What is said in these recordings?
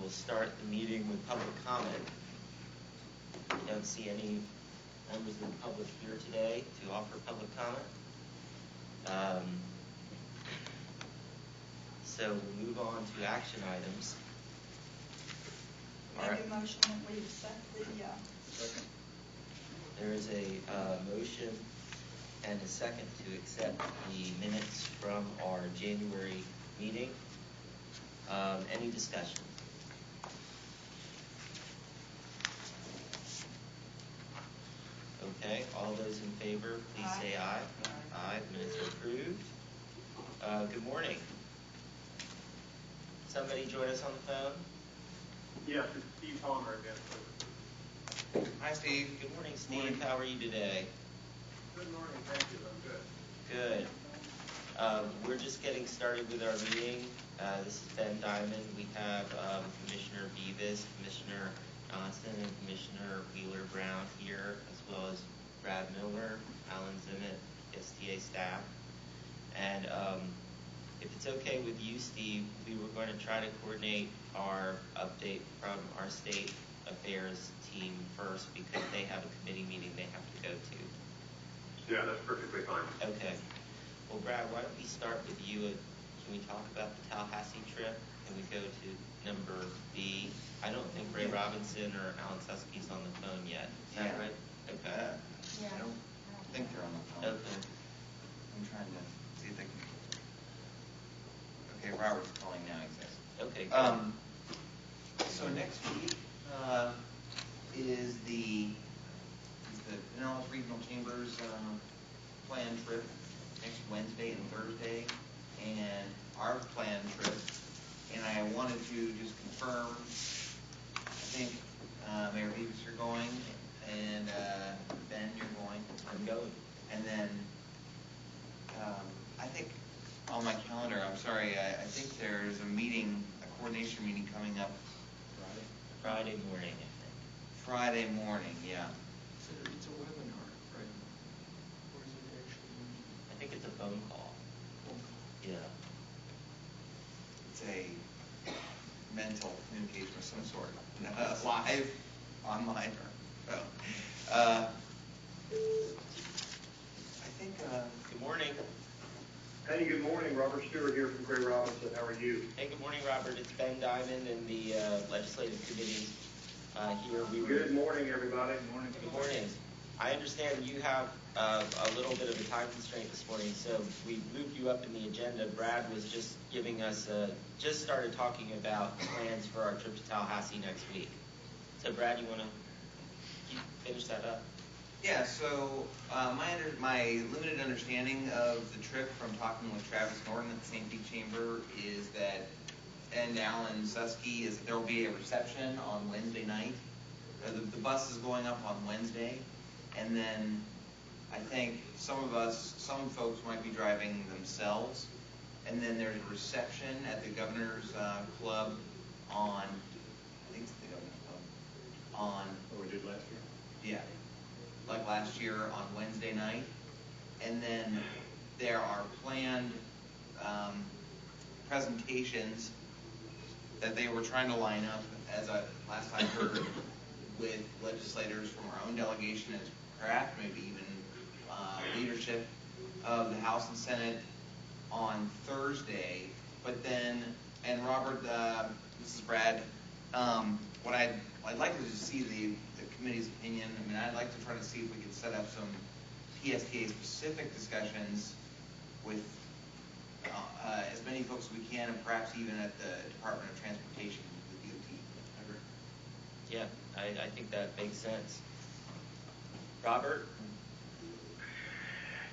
will start the meeting with public comment. I don't see any members of the public here today to offer public comment. So we'll move on to action items. Make a motion that we accept the Second. There is a motion and a second to accept the minutes from our January meeting. Any discussion? Okay, all those in favor, please say aye. Aye, the minutes are approved. Good morning. Somebody join us on the phone? Yes, it's Steve Palmer again. Hi, Steve. Good morning, Steve. Morning. How are you today? Good morning. Thank you. I'm good. Good. We're just getting started with our meeting. This is Ben Diamond. We have Commissioner Beavis, Commissioner Johnson, and Commissioner Wheeler-Brown here, as well as Brad Miller, Alan Zimmett, PSTA staff. And if it's okay with you, Steve, we were going to try to coordinate our update from our state affairs team first because they have a committee meeting they have to go to. Yeah, that's perfectly fine. Okay. Well, Brad, why don't we start with you? Can we talk about the Tallahassee trip? Can we go to number B? I don't think Ray Robinson or Alan Susky's on the phone yet. Is that right? Okay. I don't think they're on the phone. Okay. I'm trying to see if they can. Okay, Robert's calling now, he says. Okay, good. So next week is the Pinellas Regional Chambers planned trip next Wednesday and Thursday, and our planned trip. And I wanted to just confirm. I think Mayor Beavis, you're going, and Ben, you're going. I'm going. And then I think on my calendar, I'm sorry, I think there's a meeting, a coordination meeting coming up Friday morning, I think. Friday morning, yeah. So it's a webinar, right? Or is it actually? I think it's a phone call. Yeah. It's a mental communication of some sort, live, online, or I think. Good morning. Hey, good morning. Robert Stewart here from Ray Robinson. How are you? Hey, good morning, Robert. It's Ben Diamond and the legislative committee here. Good morning, everybody. Good morning. Good morning. I understand you have a little bit of a time constraint this morning, so we moved you up in the agenda. Brad was just giving us, just started talking about plans for our trip to Tallahassee next week. So, Brad, you want to finish that up? Yeah, so my limited understanding of the trip from talking with Travis Norton at the St. Pete Chamber is that, and Alan Susky, is that there will be a reception on Wednesday night. The bus is going up on Wednesday, and then I think some folks might be driving themselves, and then there's a reception at the Governor's Club on, I think it's the Governor's Club, on. What we did last year? Yeah. Like last year on Wednesday night, and then there are planned presentations that they were trying to line up, as I last time heard, with legislators from our own delegation as craft, maybe even leadership of the House and Senate on Thursday. But then, and Robert, this is Brad. What I'd like to just see the committee's opinion. I mean, I'd like to try to see if we could set up some PSTA specific discussions with as many folks as we can, and perhaps even at the Department of Transportation, the DOT. Yeah, I think that makes sense. Robert?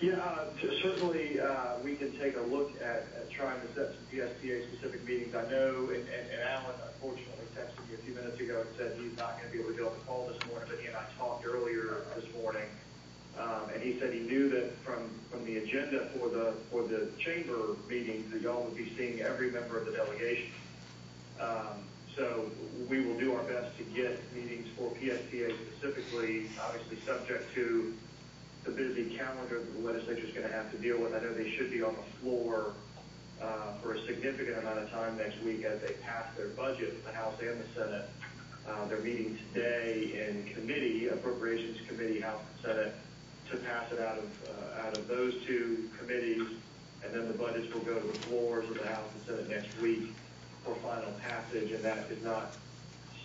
Yeah, certainly we can take a look at trying to set some PSTA specific meetings. I know, and Alan unfortunately texted me a few minutes ago and said he's not going to be able to get on the call this morning, but he and I talked earlier this morning, and he said he knew that from the agenda for the chamber meetings that y'all would be seeing every member of the delegation. So we will do our best to get meetings for PSTA specifically, obviously subject to the busy calendar that the legislature is going to have to deal with. I know they should be on the floor for a significant amount of time next week as they pass their budget, the House and the Senate. They're meeting today in committee, Appropriations Committee, House and Senate, to pass it out of those two committees, and then the budgets will go to the floors of the House and Senate next week for final passage, and that is not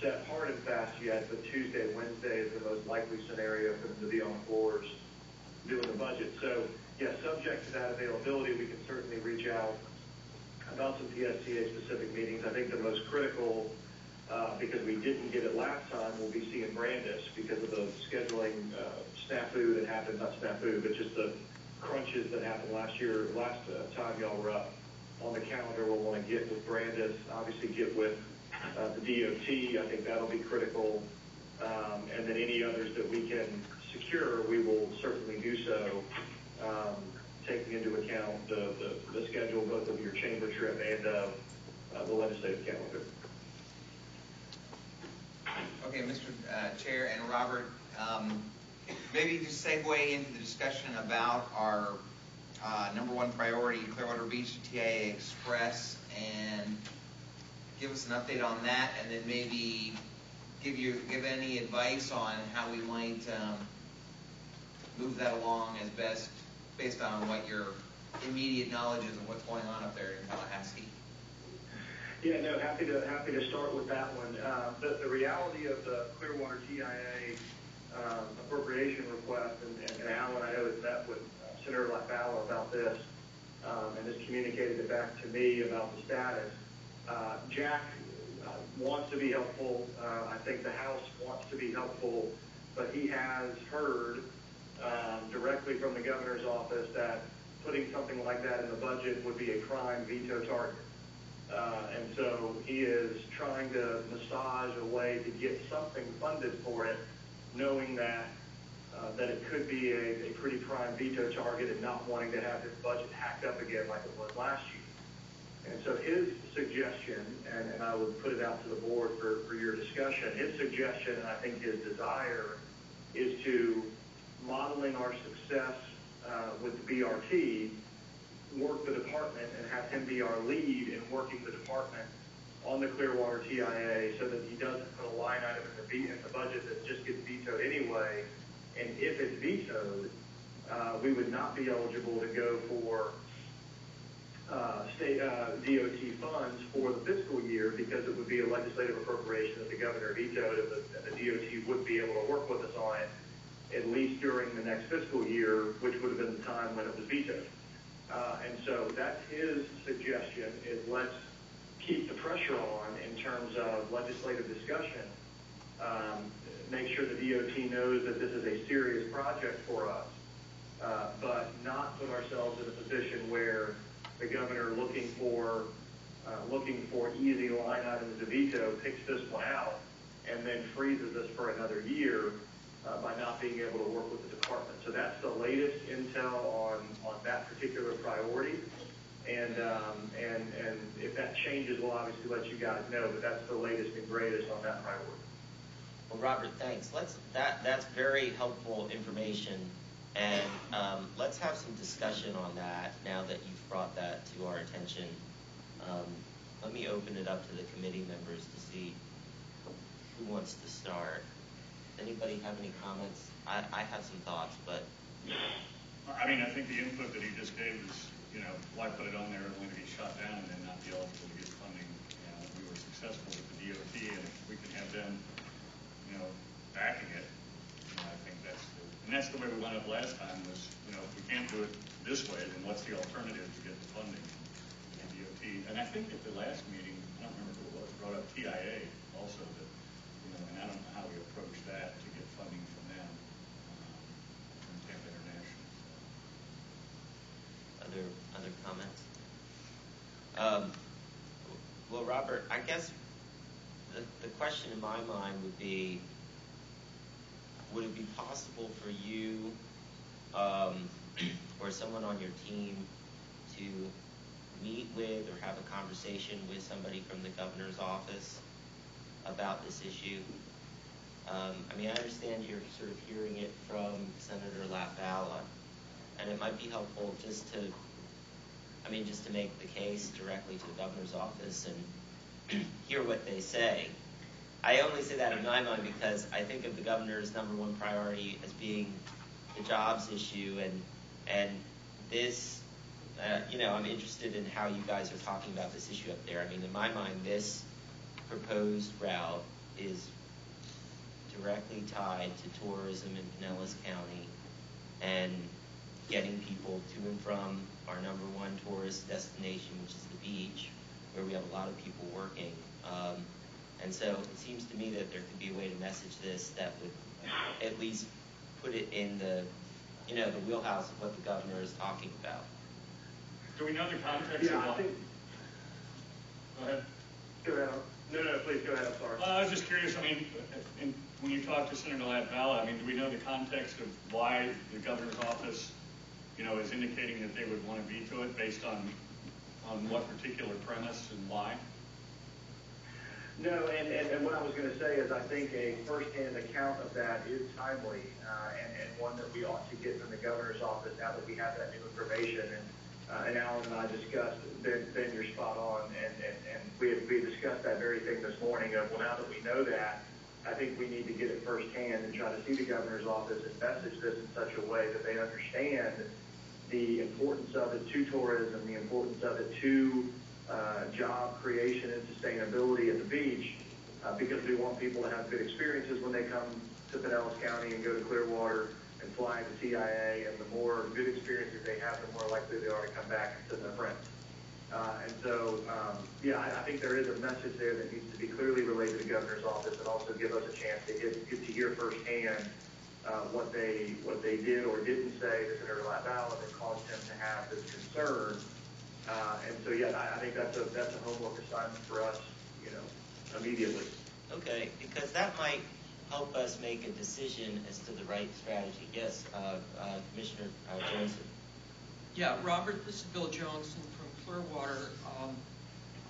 set hard and fast yet, but Tuesday, Wednesday is the most likely scenario for them to be on the floors doing the budget. So, yeah, subject to that availability, we can certainly reach out about some PSTA-specific meetings. I think the most critical, because we didn't get it last time, we'll be seeing Brandis because of the scheduling snafu that happened, not snafu, but just the crunches that happened last time y'all were up on the calendar. We'll want to get with Brandis, obviously get with the DOT. I think that'll be critical. And then any others that we can secure, we will certainly do so, taking into account the schedule both of your chamber trip and the legislative calendar. Okay, Mr. Chair and Robert, maybe just segue into the discussion about our number one priority, Clearwater Beach TIA Express, and give us an update on that, and then maybe give any advice on how we might move that along as best, based on what your immediate knowledge is of what's going on up there in Tallahassee. Yeah, no, happy to start with that one. The reality of the Clearwater TIA appropriation request, and Alan, I know, has met with Senator LaFalla about this, and has communicated it back to me about the status. Jack wants to be helpful. I think the House wants to be helpful, but he has heard directly from the governor's office that putting something like that in the budget would be a prime veto target. And so he is trying to massage a way to get something funded for it, knowing that it could be a pretty prime veto target, and not wanting to have his budget hacked up again like it was last year. And so his suggestion, and I would put it out to the board for your discussion, his suggestion, and I think his desire, is to, modeling our success with the BRT, work the department and have him be our lead in working the department on the Clearwater TIA, so that he doesn't put a line item in the budget that just gets vetoed anyway. And if it's vetoed, we would not be eligible to go for state DOT funds for the fiscal year, because it would be a legislative appropriation that the governor vetoed, and the DOT would be able to work with us on it at least during the next fiscal year, which would have been the time when it was vetoed. And so that's his suggestion, is let's keep the pressure on in terms of legislative discussion, make sure the DOT knows that this is a serious project for us, but not put ourselves in a position where the governor, looking for easy line items to veto, picks this one out and then freezes us for another year by not being able to work with the department. So that's the latest intel on that particular priority. And if that changes, we'll obviously let you guys know, but that's the latest and greatest on that priority. Well, Robert, thanks. That's very helpful information, and let's have some discussion on that now that you've brought that to our attention. Let me open it up to the committee members to see who wants to start. Anybody have any comments? I have some thoughts, but... I mean, I think the input that he just gave is, why put it on there only to be shot down and then not be eligible to get funding? We were successful with the DOT, and if we can have them, backing it, I think that's the way we went up last time was, if we can't do it this way, then what's the alternative to get the funding from the DOT? And I think at the last meeting, I don't remember who it was, brought up TIA also, that, and I don't know how we approach that to get funding from them, from Tampa International. Other comments? Well, Robert, I guess the question in my mind would be, would it be possible for you or someone on your team to meet with or have a conversation with somebody from the governor's office about this issue? I mean, I understand you're sort of hearing it from Senator LaFalla, and it might be helpful just to, I I mean, just to make the case directly to the governor's office and hear what they say. I only say that in my mind because I think of the governor's number one priority as being the jobs issue, and this, I'm interested in how you guys are talking about this issue up there. I mean, in my mind, this proposed route is directly tied to tourism in Pinellas County and getting people to and from our number one tourist destination, which is the beach, where we have a lot of people working. And so it seems to me that there could be a way to message this that would at least put it in the wheelhouse of what the governor is talking about. Do we know the context of I what? think, Go ahead. go ahead. No, please go ahead. I'm sorry. Well, I was just curious, I mean, when you talk to Senator Latvala, I mean, do we know the context of why the governor's office, is indicating that they would want to veto it based on what particular premise and why? No, and what I was going to say is I think a firsthand account of that is timely, and one that we ought to get from the governor's office now that we have that new information. And Alan and I discussed, Ben, you're spot on, and we discussed that very thing this morning of, well, now that we know that, I think we need to get it firsthand and try to see the governor's office and message this in such a way that they understand the importance of it to tourism, the importance of it to job creation and sustainability at the beach, because we want people to have good experiences when they come to Pinellas County and go to Clearwater and fly to TIA, and the more good experiences they have, the more likely they are to come back and send their friends. And so, I think there is a message there that needs to be clearly relayed to the governor's office, and also give us a chance to get to hear firsthand what they did or didn't say to Senator Latvala that caused him to have this concern. And so, I think that's a homework assignment for us, immediately. Okay, because that might help us make a decision as to the right strategy. Yes, Commissioner Johnson. Yeah, Robert, this is Bill Johnson from Clearwater.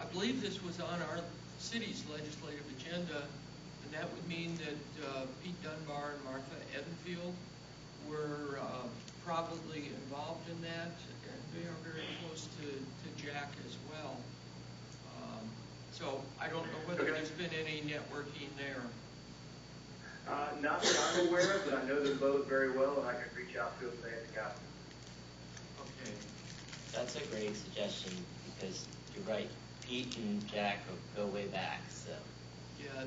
I believe this was on our city's legislative agenda, and that would mean that Pete Dunbar and Martha Edenfield were probably involved in that, and they are very close to Jack as well. So I don't know whether there's been any networking there. Not that I'm aware of, but I know them both very well, and I can reach out to them if they haven't got them. Okay. That's a great suggestion because you're right. Pete and Jack go way back. So. Yeah,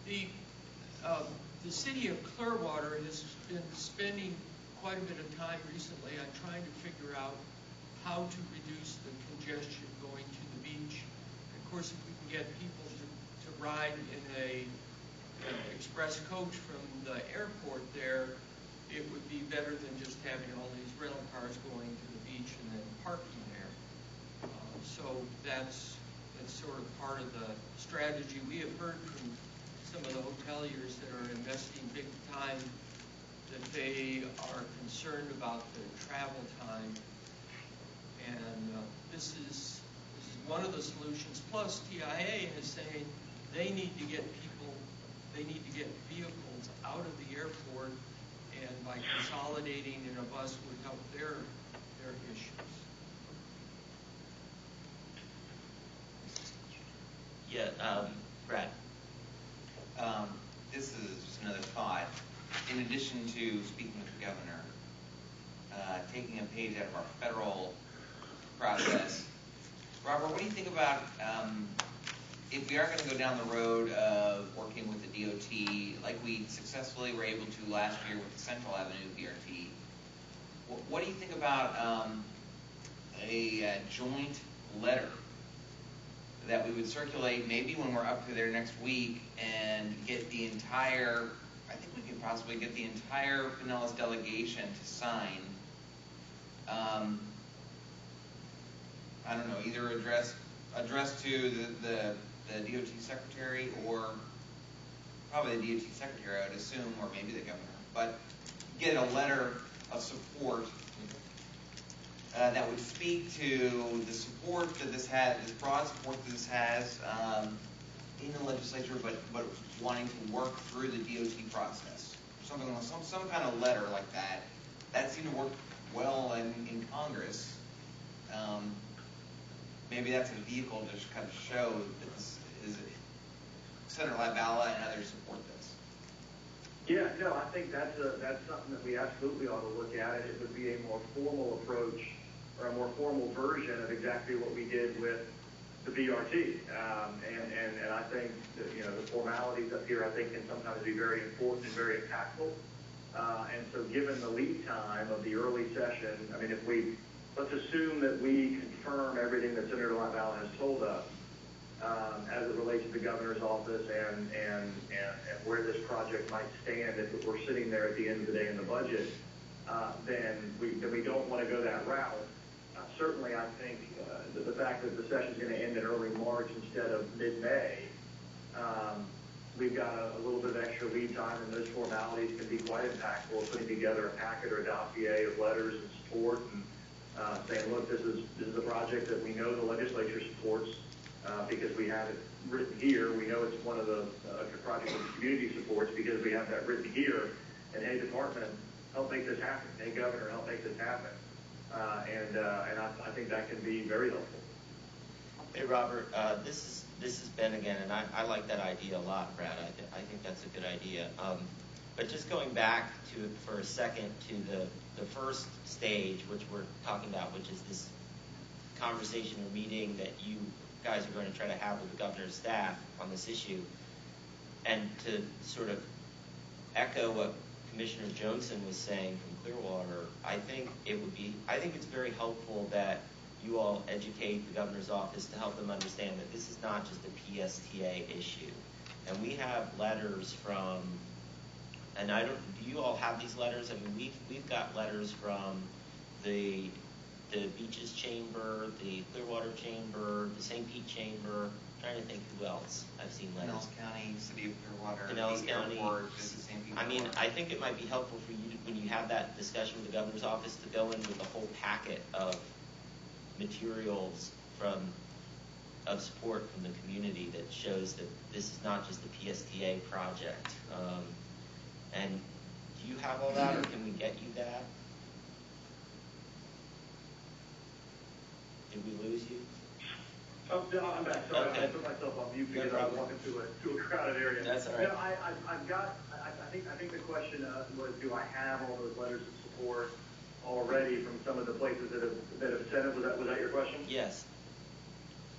the city of Clearwater has been spending quite a bit of time recently on trying to figure out how to reduce the congestion going to the beach. And of course, if we can get people to ride in an express coach from the airport there, it would be better than just having all these rental cars going to the beach and then parking there. So that's sort of part of the strategy. We have heard from some of the hoteliers that are investing big time that they are concerned about the travel time, and this is one of the solutions. Plus, TIA is saying they need to get vehicles out of the airport, and by consolidating in a bus would help their issues. Yeah, Brad. This is just another thought. In addition to speaking with the governor, taking a page out of our federal process, Robert, what do you think about if we are going to go down the road of working with the DOT, like we successfully were able to last year with the Central Avenue BRT, what do you think about a joint letter that we would circulate maybe when we're up to there next week and get the entire, I think we could possibly get the entire Pinellas delegation to sign, I don't know, either addressed to the DOT secretary, or probably the DOT secretary, I would assume, or maybe the governor, but get a letter of support that would speak to the support that this has, this broad support that this has in the legislature, but wanting to work through the DOT process. Something like some kind of letter like that. That seemed to work well in Congress. maybe that's a vehicle to just kind of show that this is Senator Latvala and others support this. Yeah, no, I think that's something that we absolutely ought to look at, and it would be a more formal approach or a more formal version of exactly what we did with the BRT. And I think that, the formalities up here, I think, can sometimes be very important and very impactful. And so given the lead time of the early session, I mean, let's assume that we confirm everything that Senator Latvala has told us as it relates to the governor's office and where this project might stand if we're sitting there at the end of the day in the budget, then we don't want to go that route. Certainly, I think the fact that the session is going to end in early March instead of mid-May, we've got a little bit of extra lead time, and those formalities can be quite impactful, putting together a packet or a dossier of letters and support and saying, look, this is a project that we know the legislature supports because we have it written here. We know it's one of the projects that the community supports because we have that written here. And hey, department, help make this happen. Hey, governor, help make this happen. And I think that can be very helpful. Hey, Robert, this is Ben again, and I like that idea a lot, Brad. I think that's a good idea. But just going back to for a second to the first stage, which we're talking about, which is this conversation or meeting that you guys are going to try to have with the governor's staff on this issue, and to sort of echo what Commissioner Johnson was saying from Clearwater, I think it's very helpful that you all educate the governor's office to help them understand that this is not just a PSTA issue. And we have letters from, and do you all have these letters? I mean, we've got letters from the Beaches Chamber, the Clearwater Chamber, the St. Pete Chamber. I'm trying to think who else I've seen letters. Pinellas County, City of Clearwater, Pinellas County. Airport, St. Pete. I mean, I think it might be helpful for you when you have that discussion with the governor's office to go in with a whole packet of materials of support from the community that shows that this is not just a PSTA project. And do you have all that, or can we get you that? Did we lose you? Oh, no, I'm back. Sorry, Okay. I put myself on mute because I was walking through a crowded area. That's all right. No, I think the question was, do I have all those letters of support already from some of the places that have sent it? Was that your question? Yes.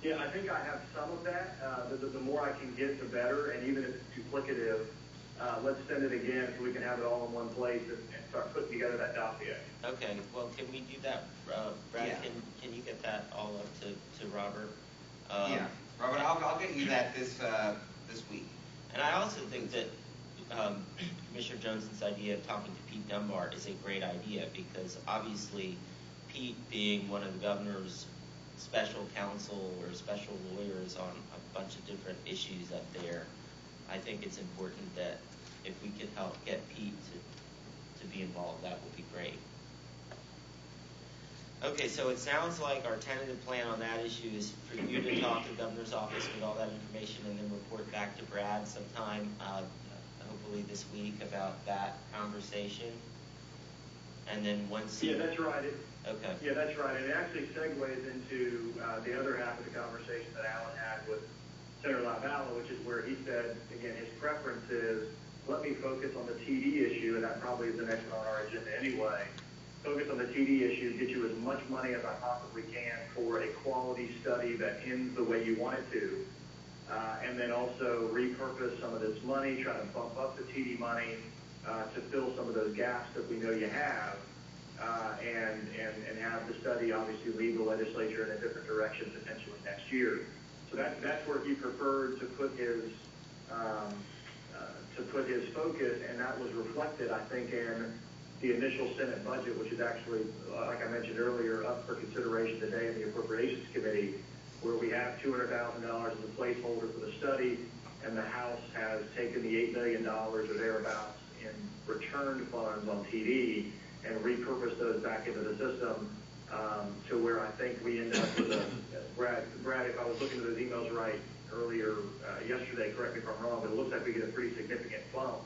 Yeah, I think I have some of that. The more I can get, the better. And even if it's duplicative, let's send it again so we can have it all in one place and start putting together that dossier. Okay. Well, can we do that, Brad? Yeah. Can you get that all up to Robert? Yeah, Robert, I'll get you that this week. And I also think that Commissioner Johnson's idea of talking to Pete Dunbar is a great idea because obviously Pete, being one of the governor's special counsel or special lawyers on a bunch of different issues up there, I think it's important that if we could help get Pete to be involved, that would be great. Okay, so it sounds like our tentative plan on that issue is for you to talk to the governor's office with all that information and then report back to Brad sometime, hopefully this week, about that conversation. And then once Yeah, that's right. Okay. Yeah, that's right. And it actually segues into the other half of the conversation that Alan had with Senator Latvala, which is where he said, again, his preference is, let me focus on the TD issue, and that probably is the next one on our agenda anyway. Focus on the TD issue, get you as much money as I possibly can for a quality study that ends the way you want it to, and then also repurpose some of this money, try to bump up the TD money to fill some of those gaps that we know you have, and have the study obviously lead the legislature in a different direction potentially next year. So that's where he preferred to put his focus, and that was reflected, I think, in the initial Senate budget, which is actually, like I mentioned earlier, up for consideration today in the Appropriations Committee, where we have $200,000 as a placeholder for the study, and the House has taken the $8 million or thereabouts in returned funds on TD and repurposed those back into the system to where I think we end up with Brad, if I was looking at those emails right earlier yesterday, correct me if I'm wrong, but it looks like we get a pretty significant bump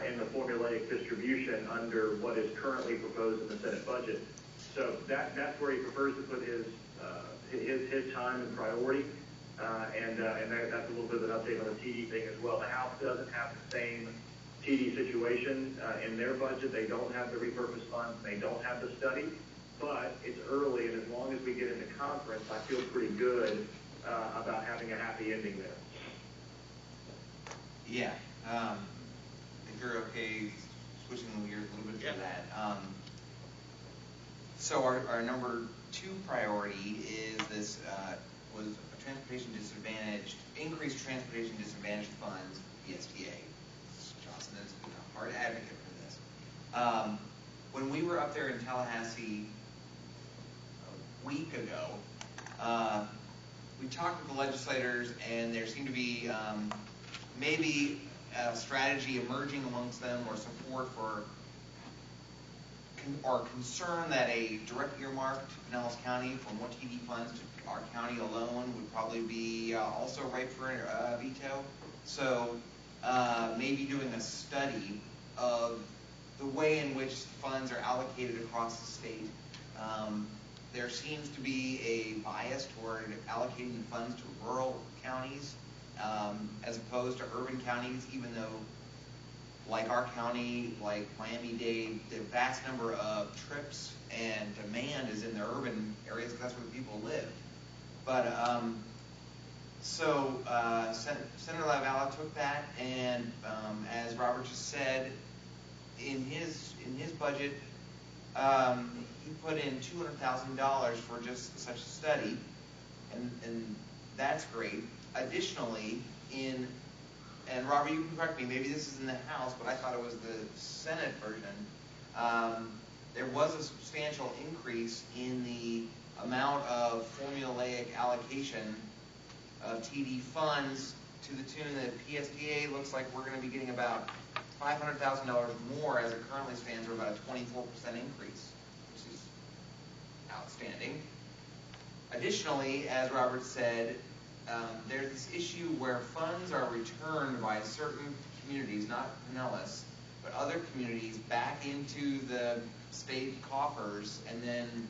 in the formulaic distribution under what is currently proposed in the Senate budget. So that's where he prefers to put his time and priority. That's a little bit of an update on the TD thing as well. The House doesn't have the same TD situation in their budget. They don't have the repurposed funds. They don't have the study. But it's early, and as long as we get into conference, I feel pretty good about having a happy ending there. Yeah, if you're okay switching gears a little bit to that. So our number 2 priority is this was transportation disadvantaged, increased transportation disadvantaged funds, PSTA. Johnson is a hard advocate for this. When we were up there in Tallahassee a week ago, we talked with the legislators, and there seemed to be maybe a strategy emerging amongst them, or support for or concern that a direct earmark to Pinellas County from what TD funds to our county alone would probably be also ripe for a veto. So maybe doing a study of the way in which funds are allocated across the state. There seems to be a bias toward allocating funds to rural counties as opposed to urban counties, even though, like our county, like Miami-Dade, the vast number of trips and demand is in the urban areas because that's where the people live. But Senator LaValle took that, and as Robert just said, in his budget, he put in $200,000 for just such a study, and that's great. Additionally, and Robert, you can correct me, maybe this is in the House, but I thought it was the Senate version. There was a substantial increase in the amount of formulaic allocation of TD funds, to the tune that PSTA looks like we're going to be getting about $500,000 more as it currently stands, or about a 24% increase, which is outstanding. Additionally, as Robert said, there's this issue where funds are returned by certain communities, not Pinellas, but other communities, back into the state coffers, and then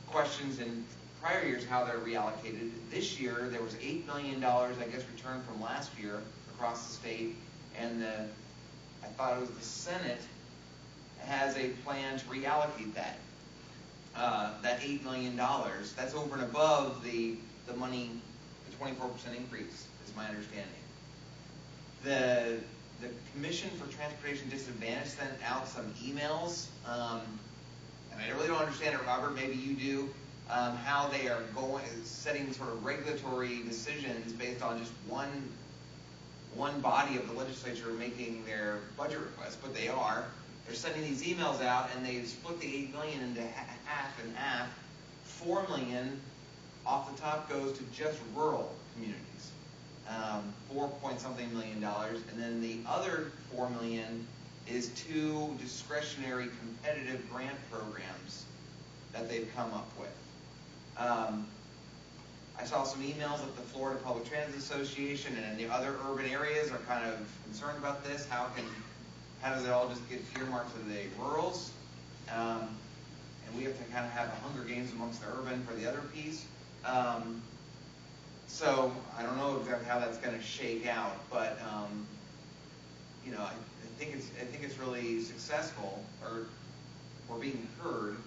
questions in prior years how they're reallocated. This year, there was $8 million, I guess, returned from last year across the state, and I thought it was the Senate has a plan to reallocate that. That $8 million, that's over and above the money, the 24% increase, is my understanding. The Commission for Transportation Disadvantage sent out some emails, and I really don't understand it, Robert, maybe you do, how they are setting sort of regulatory decisions based on just one body of the legislature making their budget requests, but they are. They're sending these emails out, and they split the $8 million into half and half. $4 million off the top goes to just rural communities, $4-point-something million, and then the other $4 million is 2 discretionary competitive grant programs that they've come up with. I saw some emails that the Florida Public Transit Association and the other urban areas are kind of concerned about this. How does it all just get earmarked to the rurals? And we have to kind of have a Hunger Games amongst the urban for the other piece. So I don't know exactly how that's going to shake out, but you know, I think it's really successful, or we're being heard.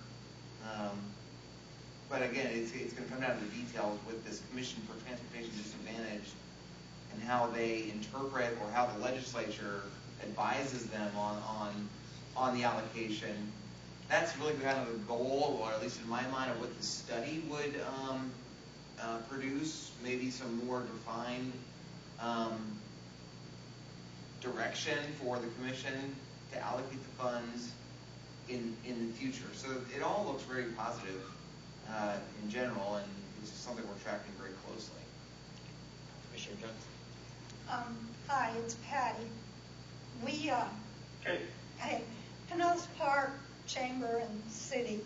But again, it's going to come down to the details with this Commission for Transportation Disadvantage and how they interpret, or how the legislature advises them on the allocation. That's really kind of the goal, or at least in my mind, of what the study would produce. Maybe some more defined direction for the Commission to allocate the funds in the future. So it all looks very positive in general, and this is something we're tracking very closely. Commissioner Jones? Hi, it's Patty. We, Hey. Pinellas Park Chamber and City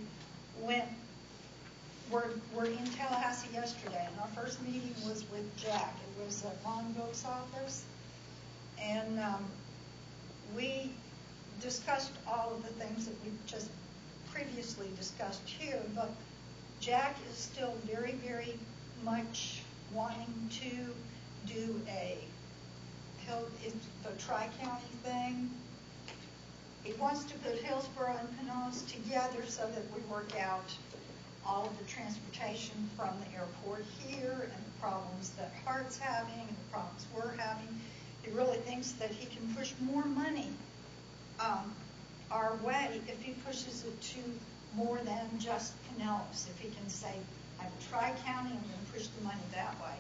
were in Tallahassee yesterday, and our first meeting was with Jack. It was at Ron Go's office, and we discussed all of the things that we've just previously discussed here, but Jack is still very, very much wanting to do the Tri-County thing. He wants to put Hillsborough and Pinellas together so that we work out all of the transportation from the airport here and the problems that Hart's having and the problems we're having. He really thinks that he can push more money our way if he pushes it to more than just Pinellas. If he can say, I have a Tri-County, I'm going to push the money that way.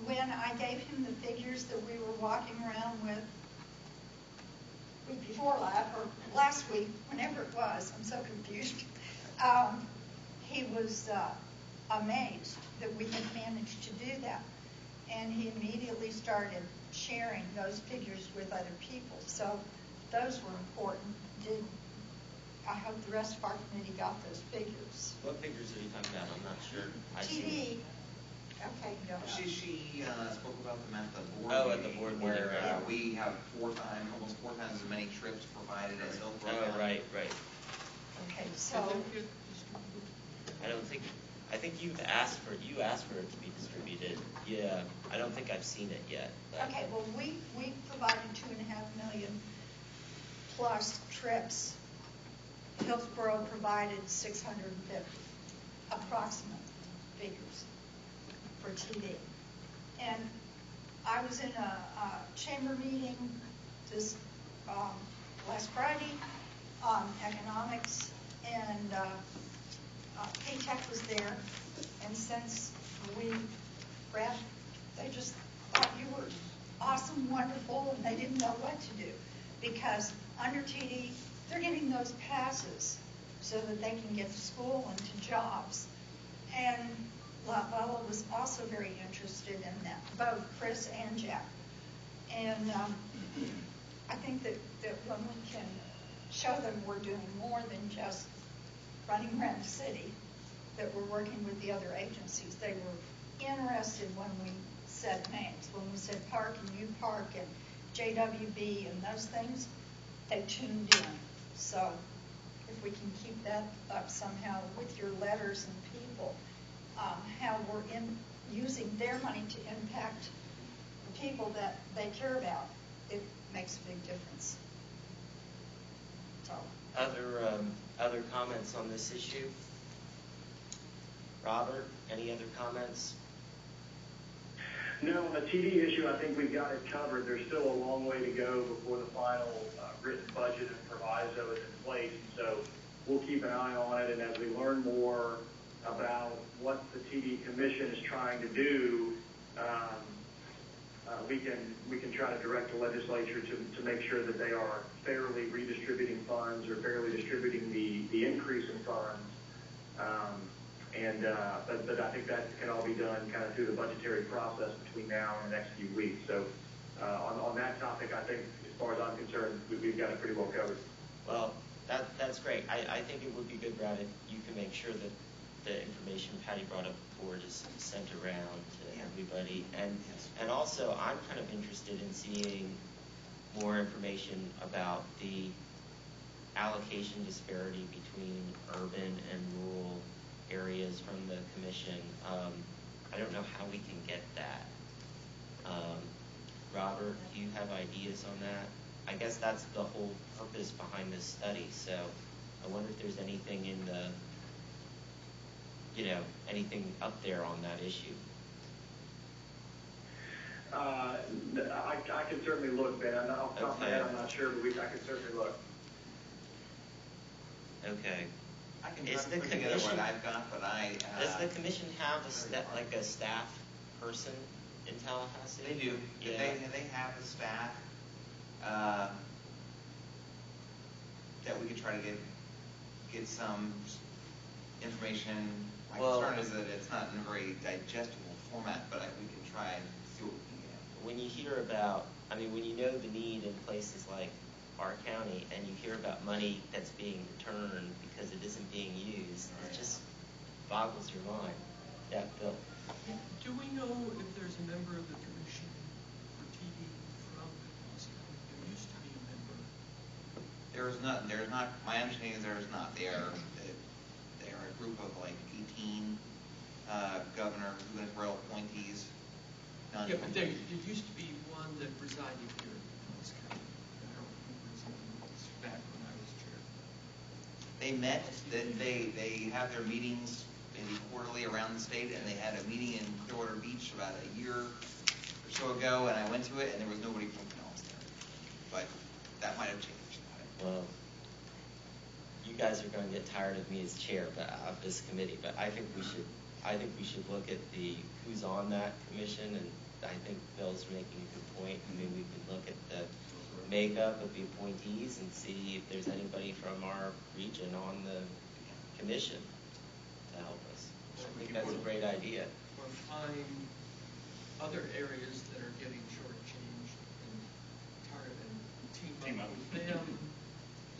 When I gave him the figures that we were walking around with week before last, or last week, whenever it was, I'm so confused, he was amazed that we had managed to do that. And he immediately started sharing those figures with other people. So those were important. I hope the rest of our committee got those figures. What figures are you talking about? I'm not sure. TD. Okay, go. She spoke about them at the board Oh, meeting, at the board meeting, where right. we have almost four times as many trips provided as Hillsborough Oh, County. right. Okay, so, I think you asked for it to be distributed. Yeah, I don't think I've seen it yet. But. okay, well, we provided 2.5 million plus trips. Hillsborough provided 650, approximate figures for TD. And I was in a chamber meeting this last Friday on economics, and P-Tech was there, and since Brad, they just thought you were awesome, wonderful, and they didn't know what to do, because under TD, they're getting those passes so that they can get to school and to jobs. And Bella was also very interested in that, both Chris and Jack. And I think that when we can show them we're doing more than just running around the city, that we're working with the other agencies. They were interested when we said names. When we said Park and U Park and JWB and those things, they tuned in. So if we can keep that up somehow with your letters and people, how we're using their money to impact the people that they care about, it makes a big difference. So. Other comments on this issue? Robert, any other comments? No, on the TD issue, I think we've got it covered. There's still a long way to go before the final written budget and proviso is in place. So we'll keep an eye on it, and as we learn more about what the TD Commission is trying to do, we can try to direct the legislature to make sure that they are fairly redistributing funds or fairly distributing the increase in funds. But I think that can all be done kind of through the budgetary process between now and the next few weeks. So on that topic, I think as far as I'm concerned, we've got it pretty well covered. Well, that's great. I think it would be good, Brad, if you can make sure that the information Patty brought up before is sent around to everybody. And also, I'm kind of interested in seeing more information about the allocation disparity between urban and rural areas from the commission. I don't know how we can get that. Robert, do you have ideas on that? I guess that's the whole purpose behind this study. So I wonder if there's anything in the, anything up there on that issue. I can certainly look, Ben. Off the top of my head, I'm not sure, but I can certainly look. Okay. I can try to put together what I've got, but does the commission have a staff person in Tallahassee? They do. Yeah. They have a staff that we could try to get some information. My concern is that it's not in a very digestible format, but we can try and see what we can get. When you hear about, when you know the need in places like our county, and you hear about money that's being returned because it isn't being used, it just boggles your mind. Yeah, Bill. Do we know if there's a member of the commission for TD from Pinellas County? There used to be a member. There There's not, my understanding is there's not. They are a group of like 18 governor, gubernatorial appointees. None Yeah, from- but it used to be one that resided here in Mills County. I don't remember his name. It's back when I was chair. They met, they have their meetings maybe quarterly around the state, and they had a meeting in Clearwater Beach about a year or so ago, and I went to it, and there was nobody from Pinellas there. But that might have changed. Well, you guys are going to get tired of me as chair of this committee, but I think we should look at who's on that commission, and I think Bill's making a good point. I mean, we can look at the makeup of the appointees and see if there's anybody from our region on the commission to help us. I think that's a great idea. Or find other areas that are getting shortchanged and tired and team up with them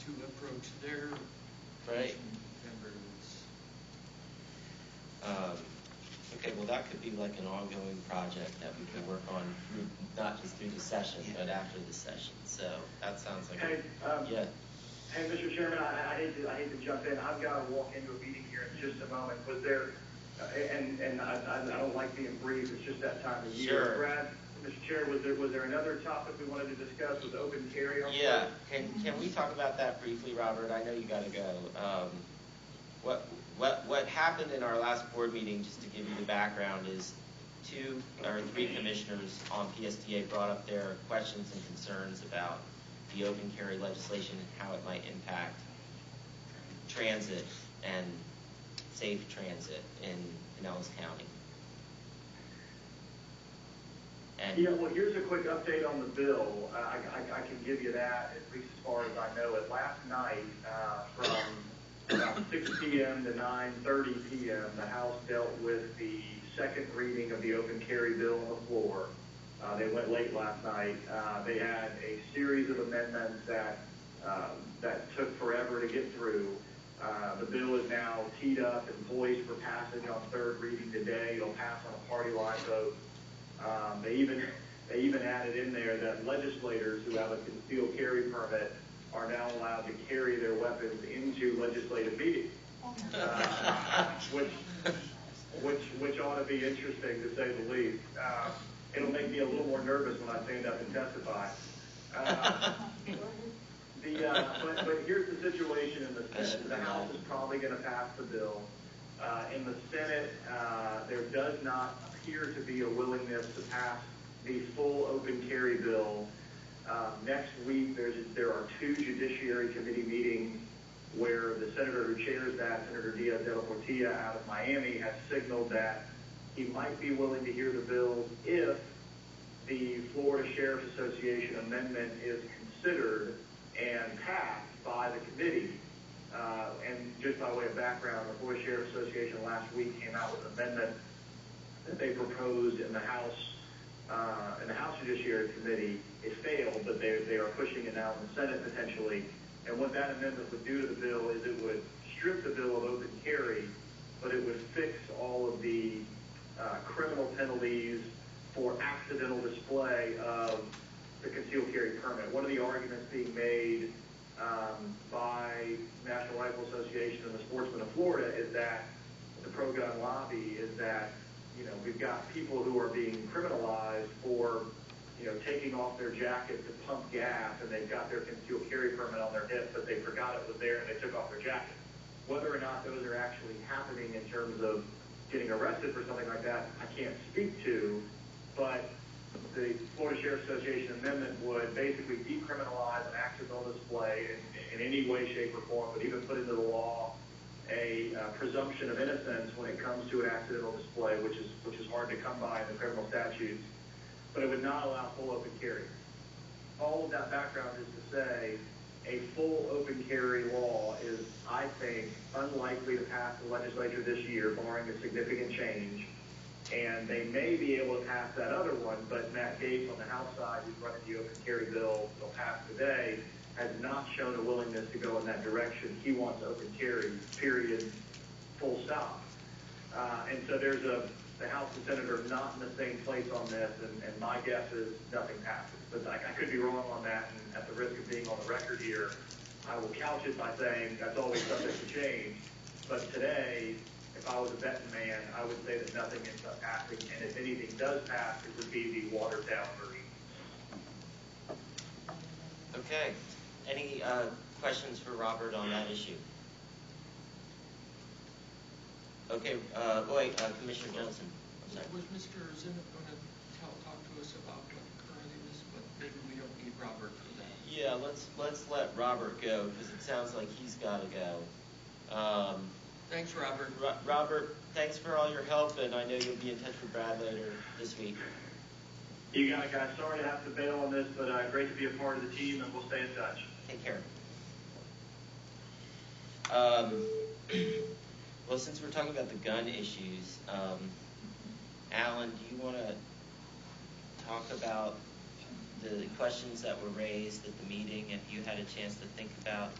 to approach their Right. members. Okay, well, that could be like an ongoing project that we can work on through, not just through the session, but after the session. So that sounds like Hey, yeah. Hey, Mr. Chairman, I hate to jump in. I've got to walk into a meeting here in just a moment. Was there, and I don't like being brief, it's just that time of year. Sure. Brad, Mr. Chair, was there another topic we wanted to discuss with open carry? Yeah, can we talk about that briefly, Robert? I know you got to go. What happened in our last board meeting, just to give you the background, is 2 or 3 commissioners on PSTA brought up their questions and concerns about the open carry legislation and how it might impact transit and safe transit in Pinellas County. And Yeah, well, here's a quick update on the bill. I can give you that, at least as far as I know it. Last night, from about 6 p.m. to 9:30 p.m., the House dealt with the second reading of the open carry bill on the floor. They went late last night. They had a series of amendments that took forever to get through. The bill is now teed up and poised for passage on third reading today. It'll pass on a party line vote. They even added in there that legislators who have a concealed carry permit are now allowed to carry their weapons into legislative meetings, which ought to be interesting to say the least. It'll make me a little more nervous when I stand up and testify. But here's the situation in the Senate. The House is probably going to pass the bill. In the Senate, there does not appear to be a willingness to pass the full open carry bill. Next week, there are 2 Judiciary Committee meetings where the senator who chairs that, Senator Diaz de la Portilla out of Miami, has signaled that he might be willing to hear the bill if the Florida Sheriff's Association amendment is considered and passed by the committee. And just by way of background, the Florida Sheriff's Association last week came out with an amendment that they proposed in the House Judiciary Committee. It failed, but they are pushing it now in the Senate potentially. And what that amendment would do to the bill is it would strip the bill of open carry, but it would fix all of the criminal penalties for accidental display of the concealed carry permit. One of the arguments being made by National Rifle Association and the Sportsmen of Florida is that the pro-gun lobby is that, we've got people who are being criminalized for, taking off their jacket to pump gas, and they've got their concealed carry permit on their hip, but they forgot it was there and they took off their jacket. Whether or not those are actually happening in terms of getting arrested for something like that, I can't speak to, but the Florida Sheriff's Association amendment would basically decriminalize an accidental display in any way, shape, or form, but even put into the law a presumption of innocence when it comes to an accidental display, which is hard to come by in the criminal statutes, but it would not allow full open carry. All of that background is to say a full open carry law is, I think, unlikely to pass the legislature this year, barring a significant change. And they may be able to pass that other one, but Matt Gaetz on the House side, who's running the open carry bill that'll pass today, has not shown a willingness to go in that direction. He wants open carry, period, full stop. And so the House and Senate are not in the same place on this, and my guess is nothing passes. But I could be wrong on that, and at the risk of being on the record here, I will couch it by saying that's always subject to change. But today, if I was a betting man, I would say that nothing ends up passing, and if anything does pass, it would be the watered down version. Okay. Any questions for Robert on that issue? Okay, wait, Commissioner Johnson. I'm sorry. Was Mr. Zinnick going to talk to us about what currently is, but maybe we don't need Robert for that? Yeah, let's let Robert go, because it sounds like he's got to go. Thanks, Robert. Robert, thanks for all your help, and I know you'll be in touch with Brad later this week. You got it, guys. Sorry to have to bail on this, but great to be a part of the team, and we'll stay in touch. Take care. Well, since we're talking about the gun issues, Alan, do you want to talk about the questions that were raised at the meeting? Have you had a chance to think about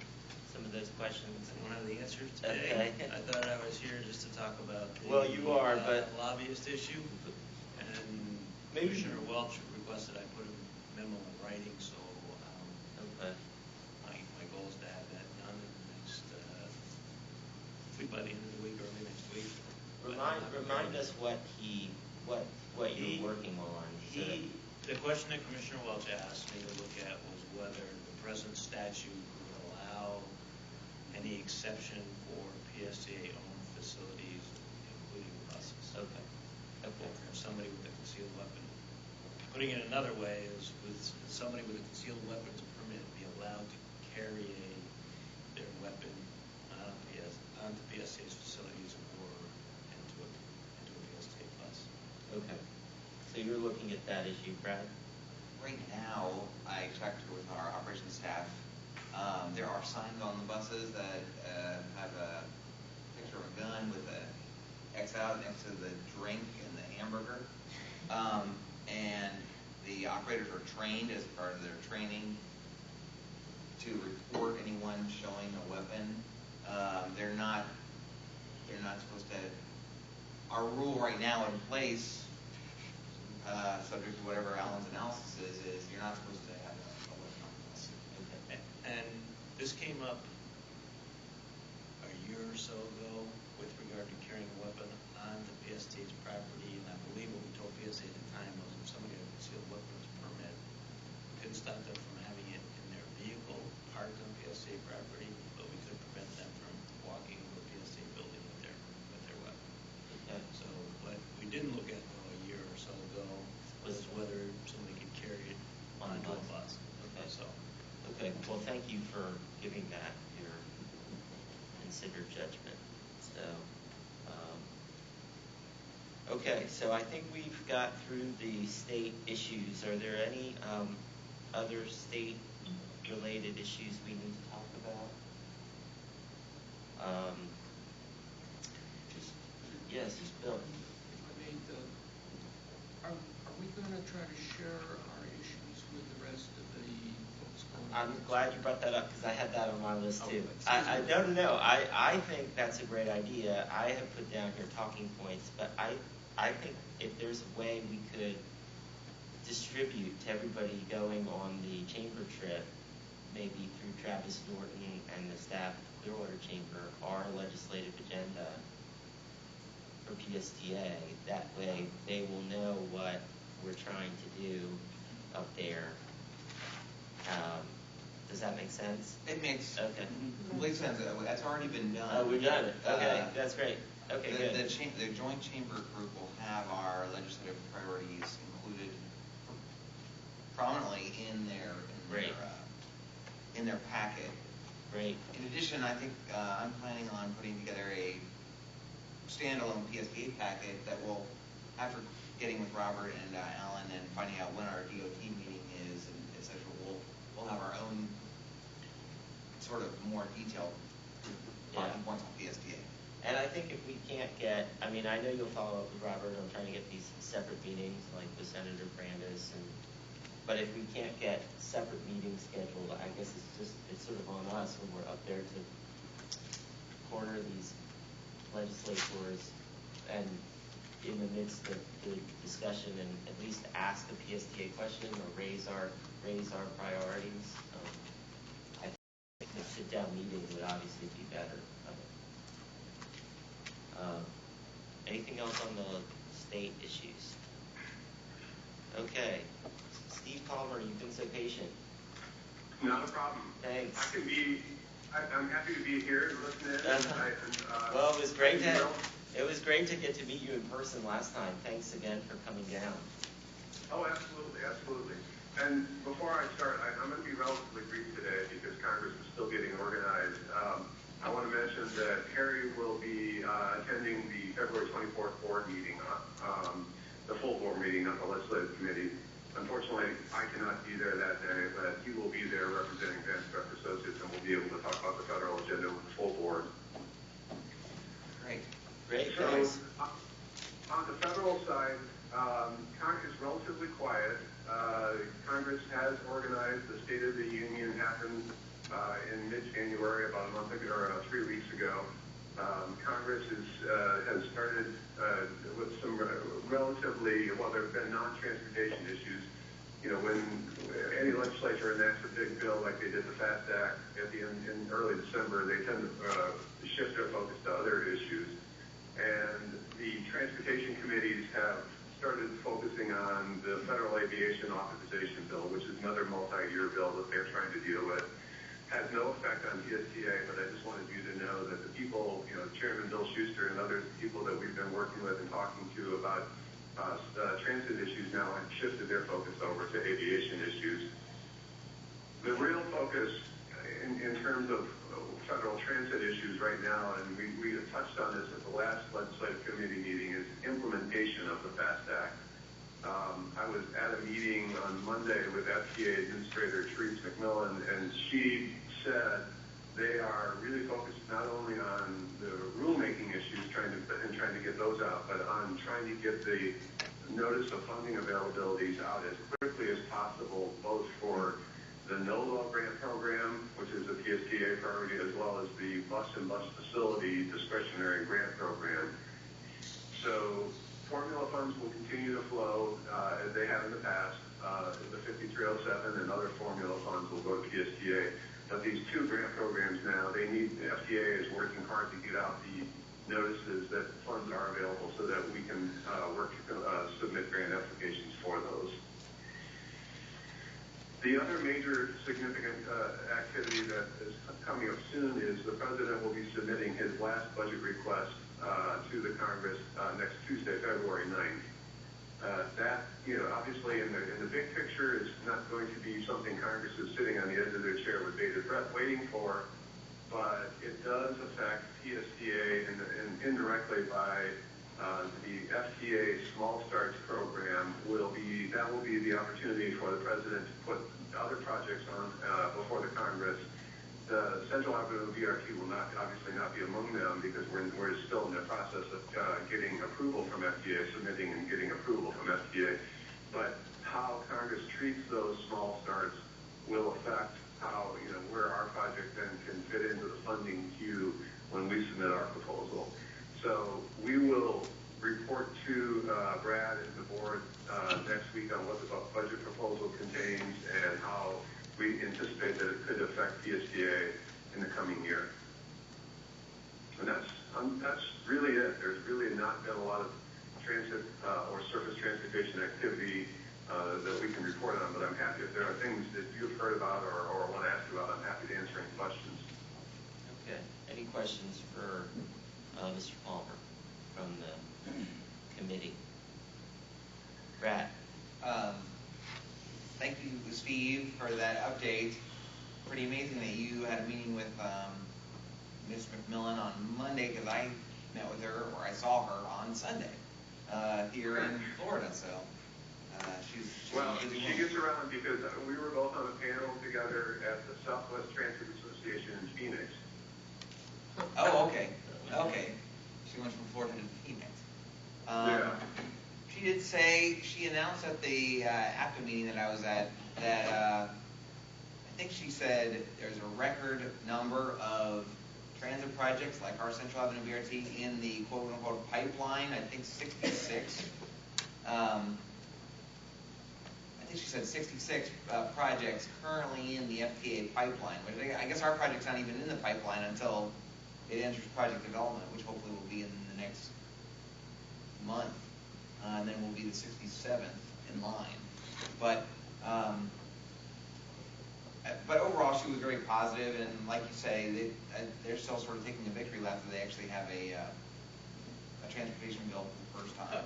some of those questions? I don't have the answers today. Okay. I thought I was here just to talk about the Well, you are, but lobbyist issue. And maybe Commissioner Welch requested I put a memo in writing, so okay. my goal is to have that done in the next by the end of the week, early next week. Remind us what you're working on. The question that Commissioner Welch asked me to look at was whether the present statute would allow any exception for PSTA-owned facilities, including buses. Okay. Or if somebody with a concealed weapon. Putting it another way is, would somebody with a concealed weapons permit be allowed to carry their weapon onto PSA's facilities or into a PSTA bus? Okay. So you're looking at that issue, Brad? Right now, I checked with our operations staff. There are signs on the buses that have a picture of a gun with an X out next to the drink and the hamburger. And the operators are trained as part of their training to report anyone showing a weapon. They're not supposed to. Our rule right now in place, subject to whatever Alan's analysis is you're not supposed to have a weapon on the bus. Okay. And this came up a year or so ago with regard to carrying a weapon on the PST's property, and I believe what we told PSA at the time was if somebody had a concealed weapons permit, we couldn't stop them from having it in their vehicle parked on PSA property, but we could prevent them from walking into a PSA building with their weapon. Okay. So what we didn't look at though a year or so ago was whether somebody could carry it onto a bus. Okay. So. Okay. Well, thank you for giving that your considered judgment. So, okay. So I think we've got through the state issues. Are there any other state-related issues we need to talk about? Yes, Bill. Are we going to try to share our issues with the rest of the folks going on? I'm glad you brought that up because I had that on my list too. Oh, No. I think that's a great idea. I have put down here talking points, but I think if there's a way we could distribute to everybody going on the chamber trip, maybe through Travis Norton and the staff of the Clearwater Chamber, our legislative agenda for PSTA. That way they will know what we're trying to do up there. Does that make sense? It makes Okay. complete sense. That's already been done. Oh, we've done it. Okay, that's great. Okay, the, good. The joint chamber group will have our legislative priorities included prominently in their packet. Great. In addition, I think I'm planning on putting together a standalone PSTA packet that will, after getting with Robert and Alan and finding out when our DOT meeting is, and etc., we'll have our own sort of more detailed talking points on PSTA. And I think if we can't get, I mean, I know you'll follow up with Robert on trying to get these separate meetings, like with Senator Brandes, but if we can't get separate meetings scheduled, I guess it's sort of on us when we're up there to corner these legislators and in the midst of the discussion and at least ask a PSTA question or raise our priorities. I think a sit-down meeting would obviously be better. Anything else on the state issues? Okay. Steve Palmer, you've been so patient. Not a problem. Thanks. I'm happy to be here and listen in. Well, it was great to get to meet you in person last time. Thanks again for coming down. Oh, absolutely, absolutely. And before I start, I'm going to be relatively brief today because Congress is still getting organized. I want to mention that Harry will be attending the February 24th board meeting, the full board meeting, not the legislative committee. Unfortunately, I cannot be there that day, but he will be there representing Van Struck Associates, and we'll be able to talk about the federal agenda with the full board. Great, so, thanks. On the federal side, Congress is relatively quiet. Congress has organized the State of the Union happened in mid-January, about a month ago, or 3 weeks ago. Congress has started with some relatively, well, there have been non-transportation issues. You know, when any legislature enacts a big bill like they did the FAST Act at the end in early December, they tend to shift their focus to other issues. And the transportation committees have started focusing on the Federal Aviation Authorization Bill, which is another multi-year bill that they're trying to deal with. Has no effect on PSTA, but I just wanted you to know that the people, you know, Chairman Bill Schuster and others, people that we've been working with and talking to about transit issues now have shifted their focus over to aviation issues. The real focus in terms of federal transit issues right now, and we have touched on this at the last legislative committee meeting, is implementation of the FAST Act. I was at a meeting on Monday with FTA Administrator Therese McMillan, and she said they are really focused not only on the rulemaking issues, trying to get those out, but on trying to get the notice of funding availabilities out as quickly as possible, both for the NOLA grant program, which is a PSTA priority, as well as the bus and bus facility discretionary grant program. So formula funds will continue to flow as they have in the past. The 5307 and other formula funds will go to PSTA. But these two grant programs now, the FTA is working hard to get out the notices that funds are available so that we can work to submit grant applications for those. The other major significant activity that is coming up soon is the President will be submitting his last budget request to the Congress next Tuesday, February 9th. That, you know, obviously in the big picture is not going to be something Congress is sitting on the edge of their chair with bated breath waiting for, but it does affect PSTA and indirectly by the FTA Small Starts program. That will be the opportunity for the President to put other projects on before the Congress. The Central Avenue VRT will obviously not be among them because we're still in the process of getting approval from FTA, submitting and getting approval from FTA. But how Congress treats those small starts will affect how, you know, where our project then can fit into the funding queue when we submit our proposal. So we will report to Brad and the board next week on what the budget proposal contains and how we anticipate that it could affect PSTA in the coming year. And that's really it. There's really not been a lot of transit or surface transportation activity that we can report on, but I'm happy if there are things that you've heard about or want to ask about, I'm happy to answer any questions. Okay. Any questions for Mr. Palmer from the committee? Brad. Thank you, Steve, for that update. Pretty amazing that you had a meeting with Ms. McMillan on Monday because I met with her, or I saw her on Sunday here in Florida. So she gets around because we were both on a panel together at the Southwest Transit Association in Phoenix. Oh, okay. Okay. She went from Florida to Phoenix. Yeah. She did say, she announced at the APTA meeting that I was at that I think she said there's a record number of transit projects like our Central Avenue BRT in the quote-unquote pipeline. I think 66. I think she said said 66 projects currently in the FTA pipeline, which I guess our project's not even in the pipeline until it enters project development, which hopefully will be in the next month, and then we'll be the 67th in line. But overall, she was very positive, and like you say, they're still sort of taking a victory lap that they actually have a transportation bill for the first time.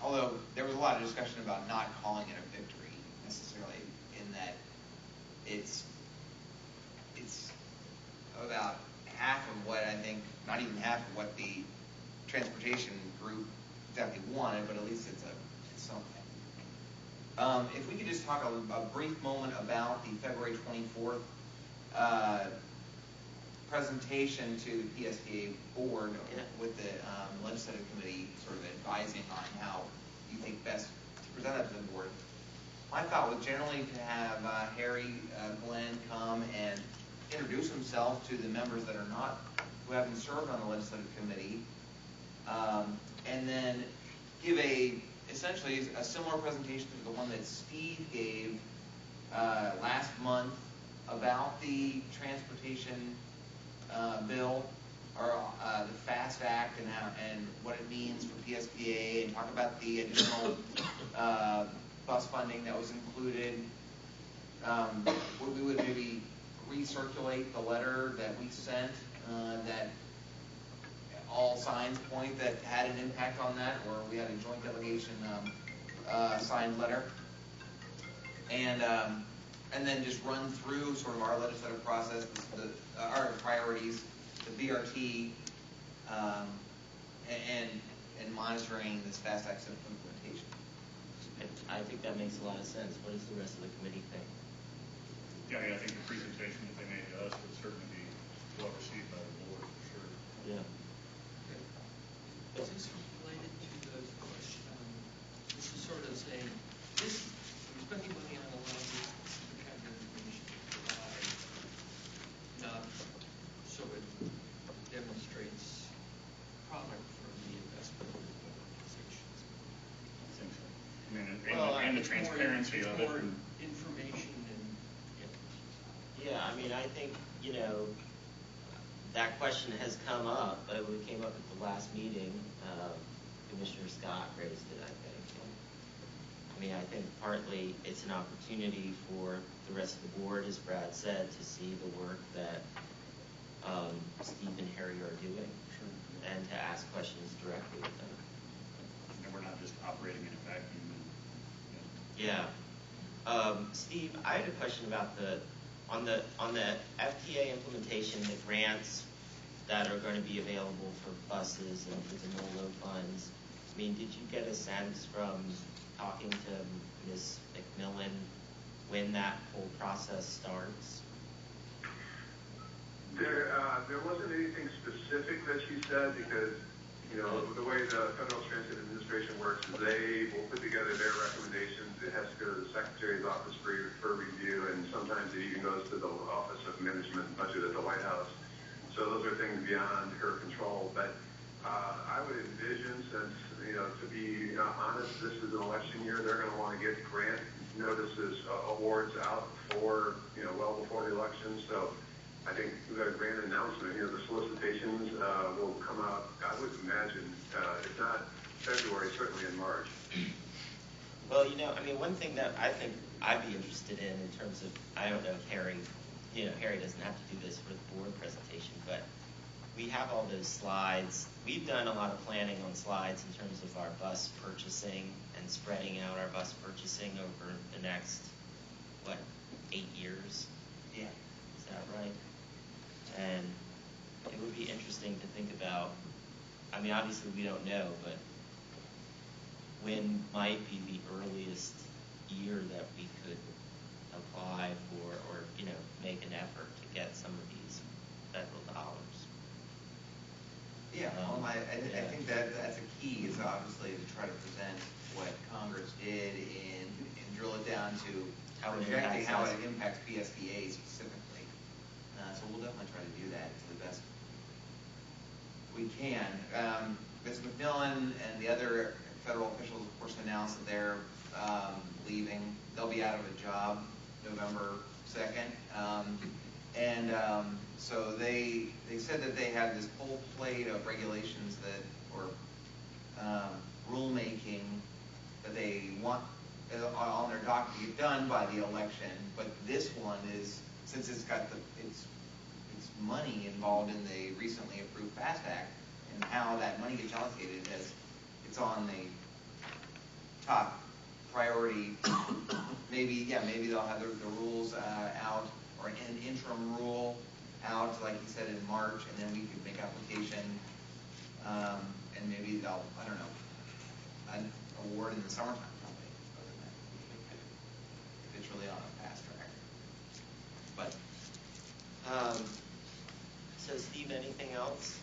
Although there was a lot of discussion about not calling it a victory necessarily, in that it's about half of what I think, not even half of what the transportation group exactly wanted, but at least it's something. If we could just talk a brief moment about the February 24th presentation to the PSTA board with the legislative committee sort of advising on how you think best to present that to the board. My thought was generally to have Harry Glenn come and introduce himself to the members that are not, who haven't served on the legislative committee, and then give essentially a similar presentation to the one that Steve gave last month about the transportation bill, or the FAST Act, and what it means for PSTA, and talk about the additional bus funding that was included. We would maybe recirculate the letter that we sent that all signs point that had an impact on that, or we had a joint delegation signed letter, and then just run through sort of our legislative process, our priorities, the BRT, and monitoring this FAST Act implementation. I think that makes a lot of sense. What does the rest of the committee think? Yeah, I think the presentation that they made to us would certainly be well received by the board, for sure. Yeah. Is this related to the question? This is sort of saying, we're spending money on a lot of the kind of information to provide, not so it demonstrates product from the investment organizations. I think so. I mean, and the It's transparency of it. more information and, Yeah, I mean, I think, that question has come up. It came up at the last meeting. Commissioner Scott raised it, I think. I mean, I think partly it's an opportunity for the rest of the board, as Brad said, to see the work that Steve and Harry are doing, and to ask questions directly with them. And we're not just operating in a vacuum. Yeah. Steve, I had a question about on the FTA implementation, the grants that are going to be available for buses and for the NOLO funds. I mean, did you get a sense from talking to Ms. McMillan when that whole process starts? There wasn't anything specific that she said, because the way the Federal Transit Administration works is they will put together their recommendations. It has to go to the Secretary's office for review, and sometimes it even goes to the Office of Management and Budget at the White House. So those are things beyond her control. But I would envision, since, to be honest, this is an election year, they're going to want to get grant notices, awards out for, well before the election. So I think the grant announcement, the solicitations will come out, I would imagine, if not February, certainly in March. Well, I mean, one thing that I think I'd be interested in terms of, I don't know if Harry doesn't have to do this for the board presentation, but we have all those slides. We've done a lot of planning on slides in terms of our bus purchasing and spreading out our bus purchasing over the next, 8 years? Yeah. Is that right? And it would be interesting to think about, I mean, obviously we don't know, but when might be the earliest year that we could apply for, or, make an effort to get some of these federal dollars? Yeah, I think that's a key, is obviously to try to present what Congress did and drill it down to how it impacts PSTA specifically. So we'll definitely try to do that to the best we can. Ms. McMillan and the other federal officials, of course, announced that they're leaving. They'll be out of a job November 2nd. So they said that they have this whole plate of regulations that, or rulemaking that they want on their docket to get done by the election. But this one is, since it's got it's money involved in the recently approved FAST Act, and how that money gets allocated, it's on the top priority. Maybe they'll have the rules out, or an interim rule out, like he said, in March, and then we could make application, and maybe they'll, I don't know, an award in the summertime probably, if it's really on a fast track. But so Steve, anything else?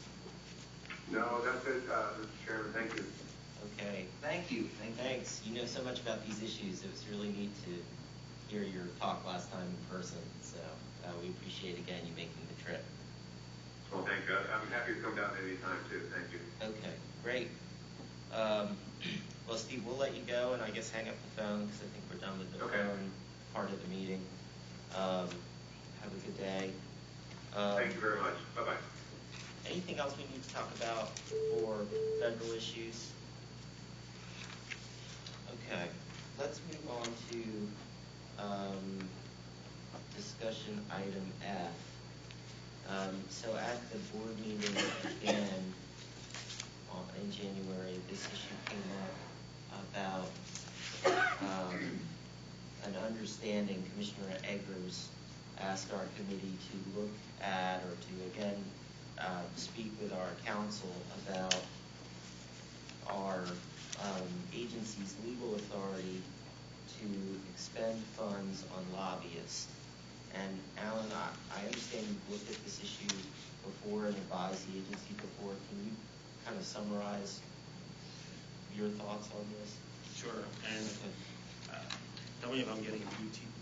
No, that's it, Mr. Chairman. Thank you. Okay. thank you. Thanks. You know so much about these issues. It was really neat to hear your talk last time in person. So we appreciate again you making the trip. Well, thank you. I'm happy to come down anytime too. Thank you. Okay, great. Well, Steve, we'll let you go, and I guess hang up the phone because I think we're done with the phone part of the meeting. Have a good day. Thank you very much. Bye-bye. Anything else we need to talk about for federal issues? Okay, let's move on to discussion item F. So at the board meeting again in January, this issue came up about an understanding. Commissioner Eggers asked our committee to look at, or to again speak with our council about our agency's legal authority to expend funds on lobbyists. And Alan, I understand you've looked at this issue before and advised the agency before. Can you kind of summarize your thoughts on this? Sure. And tell me if I'm getting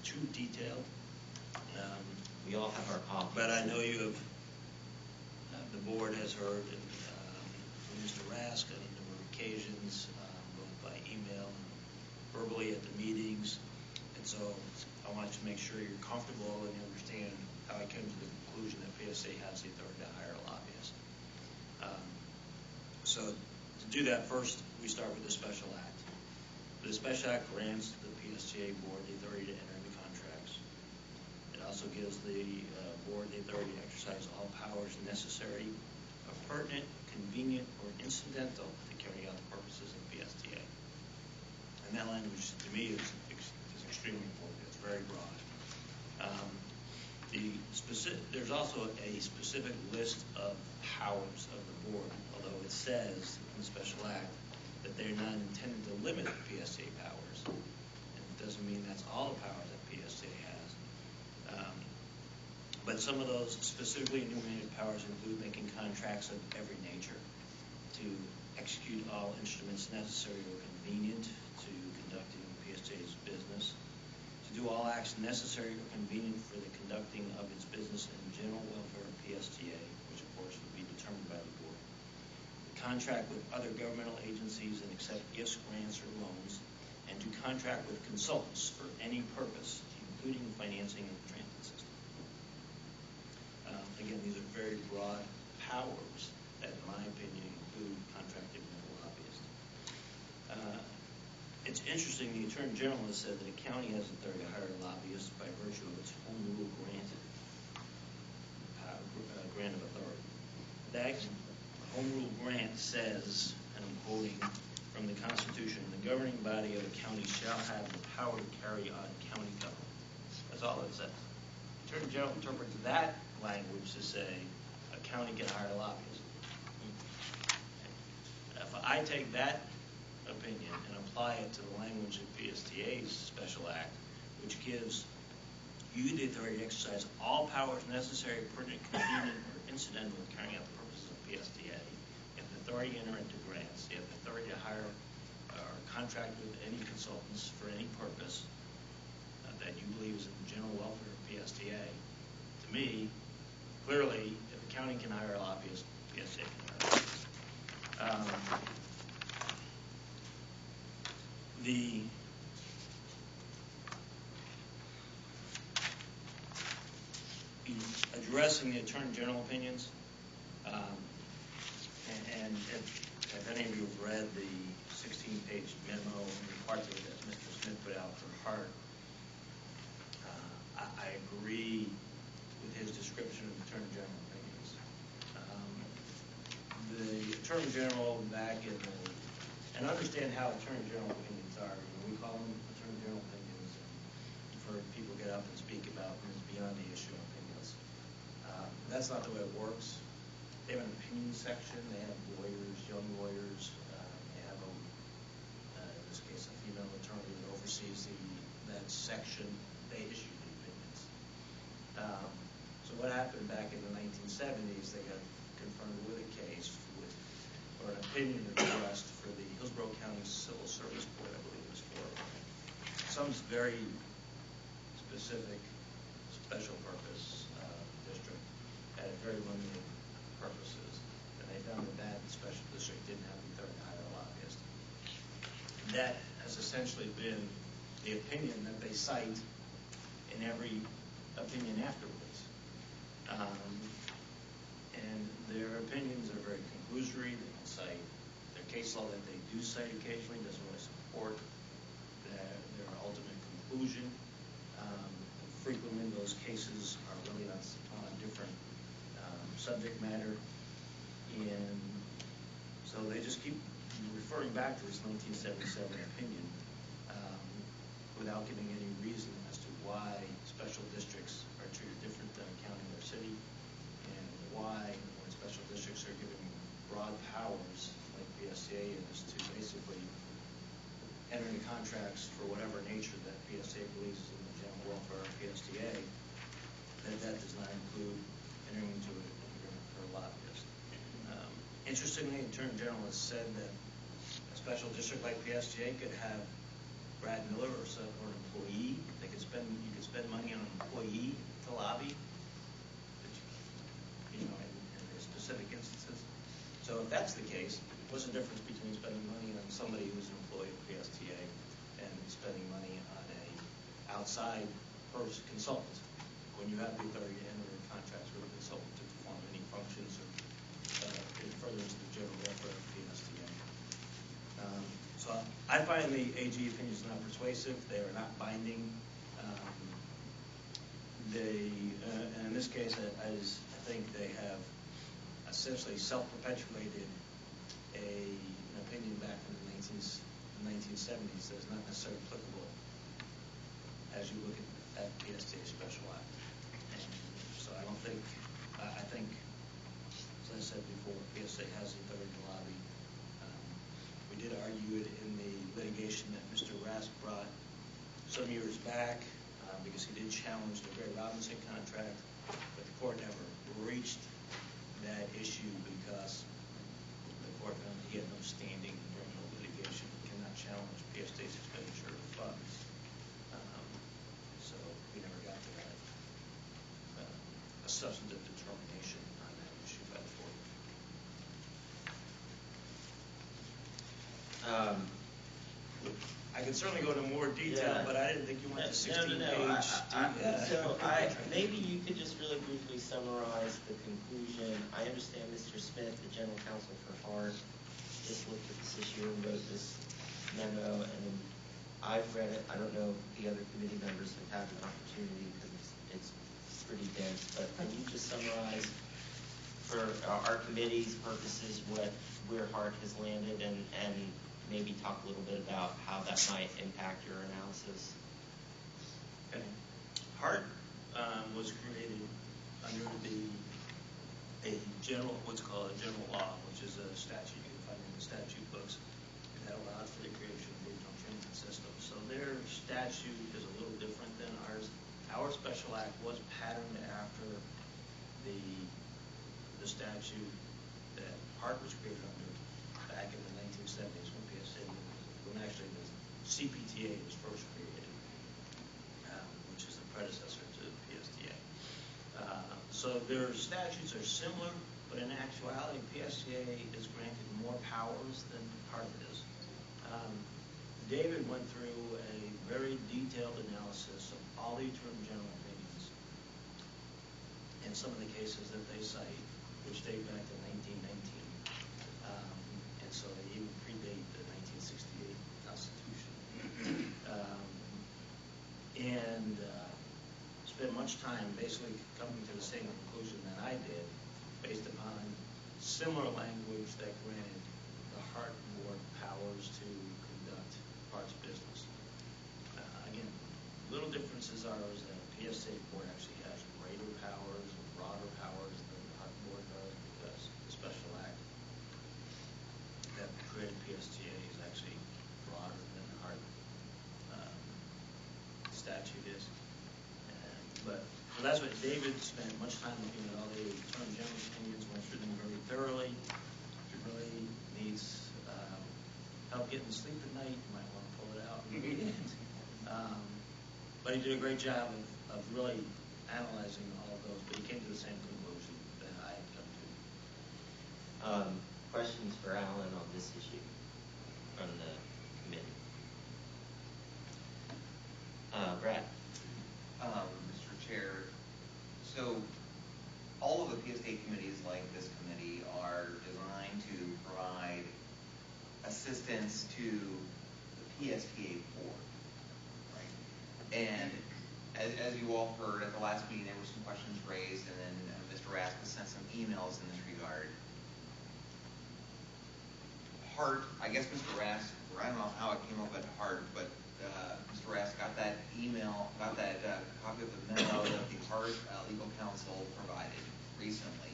too detailed. We all have our copies. But I know you have, the board has heard from Mr. Rask on a number of occasions, both by email and verbally at the meetings. And so I want to make sure you're comfortable and you understand how I came to the conclusion that PSA has the authority to hire a lobbyist. So to do that, first we start with the special act. The special act grants the PSTA board the authority to enter into contracts. It also gives the board the authority to exercise all powers necessary, pertinent, convenient, or incidental to carry out the purposes of PSTA. And that language, to me, is extremely important. It's very broad. There's also a specific list of powers of the board, although it says in the special act that they're not intended to limit PSTA powers. And it doesn't mean that's all the powers that PSTA has. But some of those specifically enumerated powers include making contracts of every nature, to execute all instruments necessary or convenient to conducting PSTA's business, to do all acts necessary or convenient for the conducting of its business in the general welfare of PSTA, which of course would be determined by the board, to contract with other governmental agencies and accept gifts, grants, or loans, and to contract with consultants for any purpose, including financing of the transit system. Again, these are very broad powers that, in my opinion, include contracting with a lobbyist. It's interesting, the Attorney General has said that a county has the authority to hire a lobbyist by virtue of its home rule grant of authority. That home rule grant says, and I'm quoting from the Constitution, the governing body of a county shall have the power to carry on county government. That's all it says. The Attorney General interprets that language to say a county can hire a lobbyist. If I take that opinion and apply it to the language of PSTA's special act, which gives you the authority to exercise all powers necessary, pertinent, convenient, or incidental to carrying out the purposes of PSTA, you have the authority to enter into grants, you have the authority to hire or contract with any consultants for any purpose that you believe is in the general welfare of PSTA. To me, clearly, if a county can hire a lobbyist, PSTA can hire a lobbyist. The addressing the Attorney General opinions, and if any of you have read the 16-page memo and parts of it that Mr. Smith put out for Hart, I agree with his description of Attorney General opinions. The Attorney General back in the, and understand how Attorney General opinions are. We call them Attorney General opinions, and you've heard people get up and speak about them as beyond the issue opinions. That's not the way it works. They have an opinion section. They have lawyers, young lawyers. They have, in this case, a female attorney that oversees that section. They issue the opinions. So what happened back in the 1970s, they got confronted with a case or an opinion request for the Hillsborough County Civil Service Board, I believe it was for some very specific special purpose district had very limited purposes, and they found that special district didn't have the authority to hire a lobbyist. That has essentially been the opinion that they cite in every opinion afterwards. And their opinions are very conclusory. They don't cite their case law that they do cite occasionally doesn't really support their ultimate conclusion. Frequently, those cases are really on a different subject matter, and so they just keep referring back to this 1977 opinion without giving any reason as to why special districts are treated different than a county or city, and why when special districts are given broad powers like PSTA is to basically enter into contracts for whatever nature that PSTA believes is in the general welfare of PSTA, that does not include entering into an agreement for a lobbyist. Interestingly, the Attorney General has said that a special district like PSTA could have Brad Miller or an employee. You could spend money on an employee to lobby, in specific instances. So if that's the case, what's the difference between spending money on somebody who's an employee of PSTA and spending money on a outside consultant when you have the authority to enter into contracts with a consultant to perform any functions or in furtherance of the general welfare of PSTA? So I find the AG opinions not persuasive. They are not binding. And in this case, I think they have essentially self-perpetuated an opinion back in the 1970s that is not necessarily applicable as you look at PSTA Special Act. And so I think, as I said before, PSTA has the authority to lobby. We did argue it in the litigation that Mr. Rask brought some years back because he did challenge the Gray Robinson contract, but the court never reached that issue because the court found that he had no standing in criminal litigation. He cannot challenge PSTA's expenditure of funds. So we never got to that a substantive determination on that issue by the court. I could certainly go into more detail, but I didn't think you wanted the 16-page. So maybe you could just really briefly summarize the conclusion. I understand Mr. Smith, the general counsel for Hart, just looked at this issue and wrote this memo, and I've read it. I don't know if the other committee members have had an opportunity because it's pretty dense, but can you just summarize for our committee's purposes where Hart has landed and maybe talk a little bit about how that might impact your analysis? Okay. Hart was created under what's called a general law, which is a statute you can find in the statute books that allowed for the creation of regional transit systems. So their statute is a little different than ours. Our special act was patterned after the statute that Hart was created under back in the 1970s when actually the CPTA was first created, which is the predecessor to the PSTA. So their statutes are similar, but in actuality, PSTA is granted more powers than Hart is. The David went through a very detailed analysis of all the Attorney General opinions and some of the cases that they cite, which date back to 1919. And so they even predate the 1968 Constitution. And spent much time basically coming to the same conclusion that I did, based upon similar language that granted the Hart Board powers to conduct Hart's business. Again, little differences are is that the PSTA Board actually has greater powers, broader powers than the Hart Board does, because the special act that created PSTA is actually broader than the Hart statute is. But so that's what David spent much time looking at all the Attorney General's opinions, went through them very thoroughly. If he really needs help getting to sleep at night, you might want to pull it out and read it. But he did a great job of really analyzing all of those, but he came to the same conclusion that I had come to. Questions for Alan on this issue from the committee? Brad? Mr. Chair, so all of the PSTA committees like this committee are designed to provide assistance to the PSTA board, right? And as you all heard at the last meeting, there were some questions raised, and then Mr. Rask has sent some emails in this regard. Hart, I guess Mr. Rask, or I don't know how it came up at Hart, but Mr. Rask got that email, got that copy of the memo that the Hart legal counsel provided recently.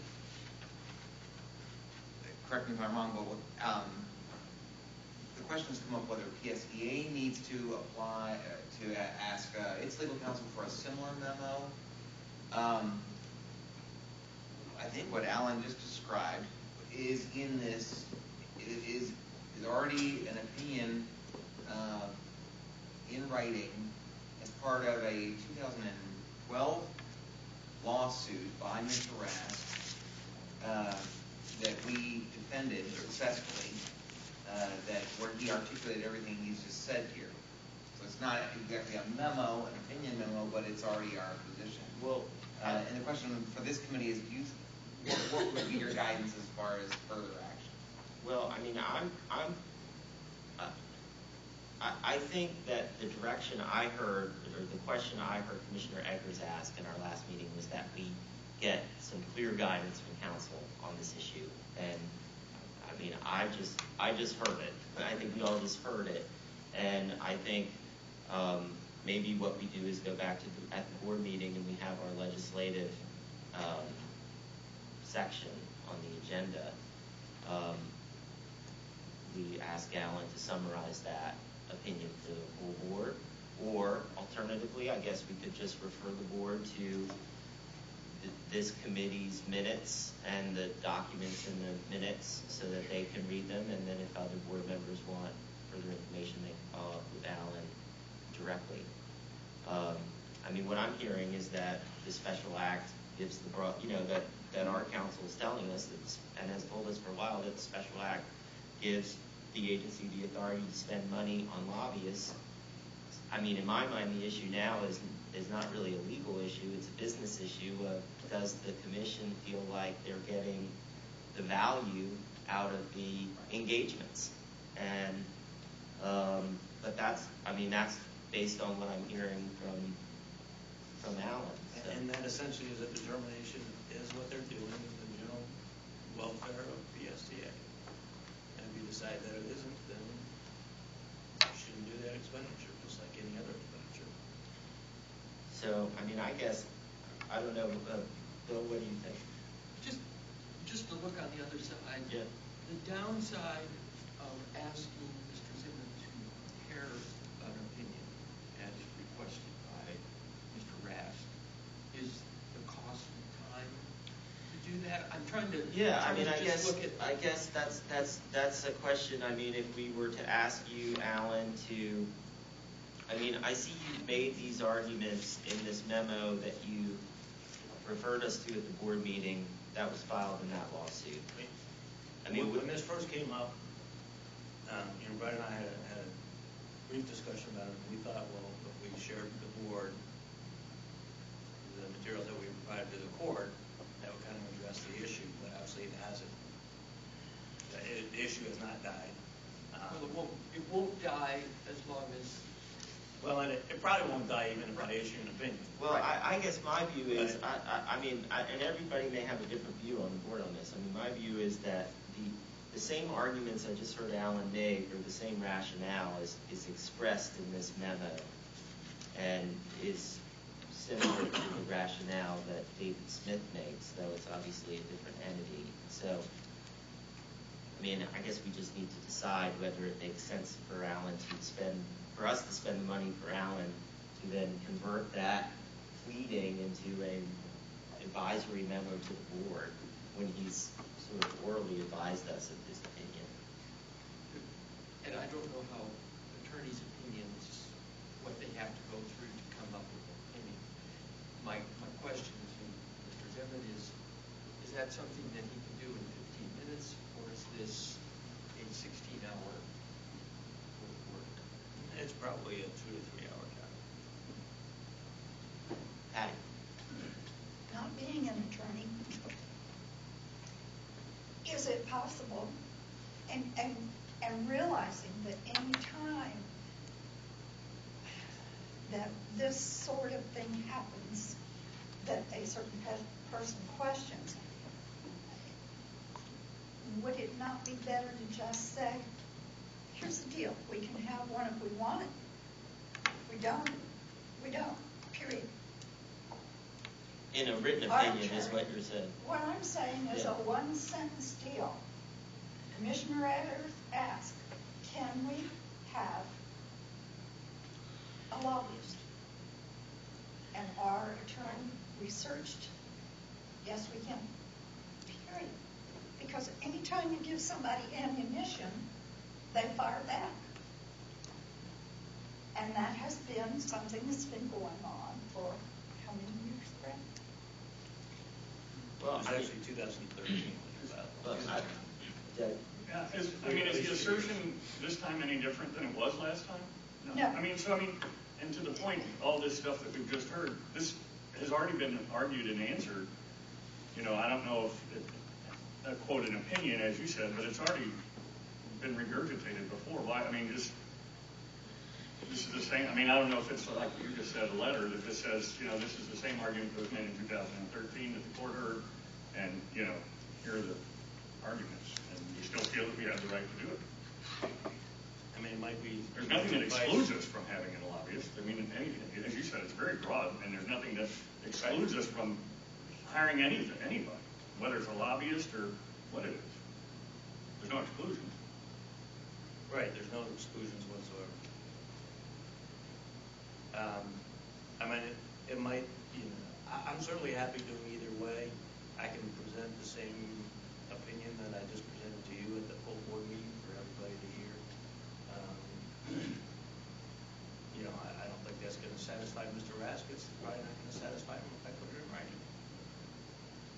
Correct me if I'm wrong, but the questions come up whether PSTA needs to apply to ask its legal counsel for a similar memo. I think what Alan just described is in this is already an opinion in writing as part of a 2012 lawsuit by Mr. Rask that we defended successfully, that where he articulated everything he's just said here. So it's not exactly a memo, an opinion memo, but it's already our position. Well, and the question for this committee is, what would be your guidance as far as further action? Well, I mean, I think that the direction I heard, or the question I heard Commissioner Eggers ask in our last meeting was that we get some clear guidance from counsel on this issue. And I mean, I just heard it. I think we all just heard it. And I think maybe what we do is go back to at the board meeting and we have our legislative section on the agenda. We ask Alan to summarize that opinion for the full board, or alternatively, I guess we could just refer the board to this committee's minutes and the documents in the minutes so that they can read them, and then if other board members want further information, they can follow up with Alan directly. I mean, what I'm hearing is that the special act gives the broad, that our counsel is telling us that, and has told us for a while, that the special act gives the agency the authority to spend money on lobbyists. I mean, in my mind, the issue now is not really a legal issue. It's a business issue of, does the commission feel like they're getting the value out of the engagements? And, but that's based on what I'm hearing from Alan. So. And that essentially is a determination is what they're doing in the general welfare of PSTA. And if you decide that it isn't, then you shouldn't do that expenditure, just like any other expenditure. So, I mean, I guess, I don't know, Bill, what do you think? Just to look on the other side. Yeah. The downside of asking Mr. Zimmerman to prepare an opinion as requested by Mr. Rask is the cost of time to do that. I'm trying to. Yeah, I mean, I guess that's a question. I mean, if we were to ask you, Alan, to, I mean, I see you made these arguments in this memo that you referred us to at the board meeting that was filed in that lawsuit. I mean, when this first came up, Brett and I had a brief discussion about it, and we thought, well, if we shared with the board the materials that we provided to the court, that would kind of address the issue, but obviously it hasn't. The issue has not died. Well, it won't die as long as. Well, and it probably won't die even if I issue an opinion. Well, I guess my view is, and everybody may have a different view on the board on this. I mean, my view is that the same arguments I just heard Alan make, or the same rationale is expressed in this memo, and is similar to the rationale that David Smith makes, though it's obviously a different entity. So, I mean, I guess we just need to decide whether it makes sense for us to spend the money for Alan to then convert that pleading into an advisory memo to the board when he's sort of orally advised us of his opinion. And I don't know how attorneys' opinions, what they have to go through to come up with an opinion. My question to Mr. Zeman is that something that he can do in 15 minutes, or is this a 16-hour work? It's probably a 2 to 3 hour job. Patty? Not being an attorney, is it possible, and realizing that any time that this sort of thing happens, that a certain person questions, would it not be better to just say, here's the deal, we can have one if we want it. If we don't, period. In a written opinion is what you're saying. What I'm saying is a one-sentence deal. Commissioner Eggers asked, can we have a lobbyist? And our attorney researched, yes, we can, period. Because anytime you give somebody ammunition, they fire back. And that has been something that's been going on for how many years, Brett? Well, it was actually 2013. Is the assertion this time any different than it was last time? No. And to the point, all this stuff that we've just heard, this has already been argued and answered. I don't know if quote an opinion, as you said, but it's already been regurgitated before. Why? This is the same. I don't know if it's like you just said, a letter that just says, this is the same argument that was made in 2013 that the court heard, and here are the arguments, and we still feel that we have the right to do it. It might be. There's nothing that excludes us from having a lobbyist. As you said, it's very broad, and there's nothing that excludes us from hiring anybody, whether it's a lobbyist or what it is. There's no exclusions. Right, there's no exclusions whatsoever. It might, I'm certainly happy doing either way. I can present the same opinion that I just presented to you at the full board meeting for everybody to hear. I don't think that's going to satisfy Mr. Rask. It's probably not going to satisfy him if I put it in writing.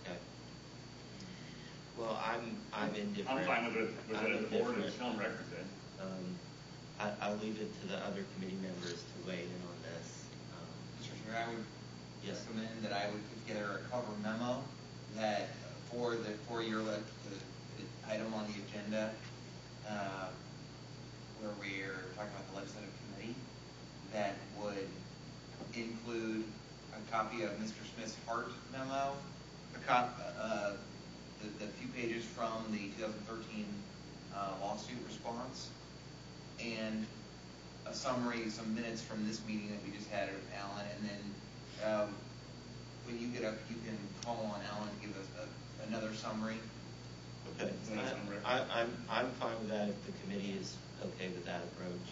Okay. Well, I'm indifferent. I'm fine with it at the board. It's on record then. I'll leave it to the other committee members to weigh in on this. Mr. Chair, I would recommend that I would put together a cover memo that for your the item on the agenda where we're talking about the legislative committee, that would include a copy of Mr. Smith's Hart memo, the few pages from the 2013 lawsuit response, and a summary, some minutes from this meeting that we just had with Alan, and then when you get up, you can call on Alan and give us another summary. Okay. I'm fine with that if the committee is okay with that approach.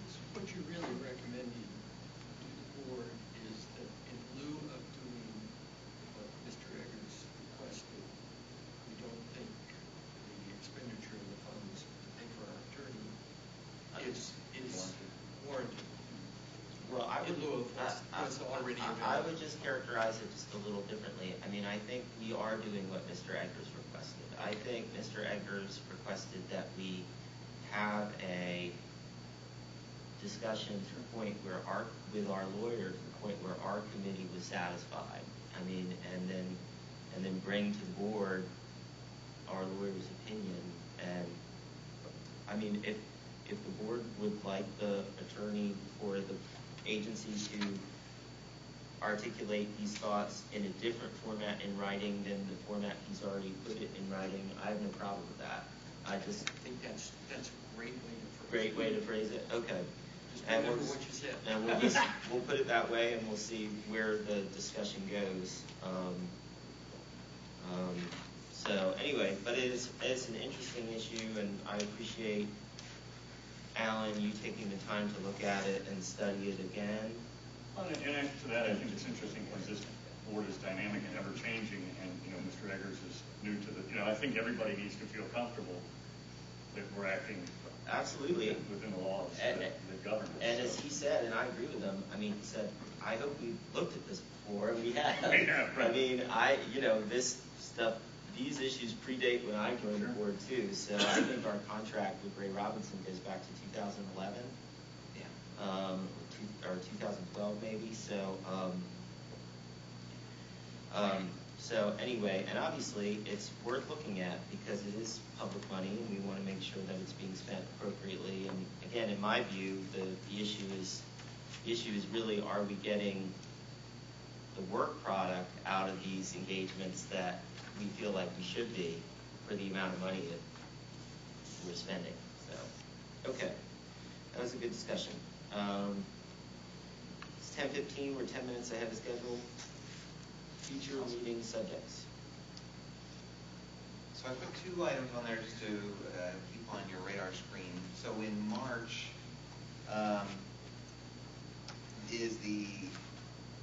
So what you're really recommending to the board is that in lieu of doing what Mr. Eggers requested, we don't think the expenditure of the funds to pay for our attorney is warranted. Well, I would, in lieu of what's already available. I would just characterize it just a little differently. I think we are doing what Mr. Eggers requested. I think Mr. Eggers requested that we have a discussion to the point where with our lawyer, to the point where our committee was satisfied. I mean, and then bring to the board our lawyer's opinion. And I mean, if the board would like the attorney for the agency to articulate these thoughts in a different format in writing than the format he's already put it in writing, I have no problem with that. I think that's a great way to phrase it. Great way to phrase it. Okay. Just And remember what you said. And we'll put it that way, and we'll see where the discussion goes. So anyway, but it's an interesting issue, and I appreciate Alan, you taking the time to look at it and study it again. Well, and add to that, I think it's interesting because this board is dynamic and ever changing, and Mr. Eggers is new to the. I think everybody needs to feel comfortable that we're acting absolutely within the laws that govern us. And as he said, and I agree with him. I mean, he said, "I hope we looked at this before, and we have." Yeah, right. I mean, this stuff. These issues predate when I joined the board too, so I think our contract with Ray Robinson goes back to 2011, or 2012 maybe. So anyway, and obviously it's worth looking at because it is public money, and we want to make sure that it's being spent appropriately. And again, in my view, the issue is really, are we getting the work product out of these engagements that we feel like we should be for the amount of money that we're spending. So, okay, that was a good discussion. It's 10:15. We're 10 minutes ahead of schedule. Future meeting subjects. So I put 2 items on there just to keep on your radar screen. So in March is the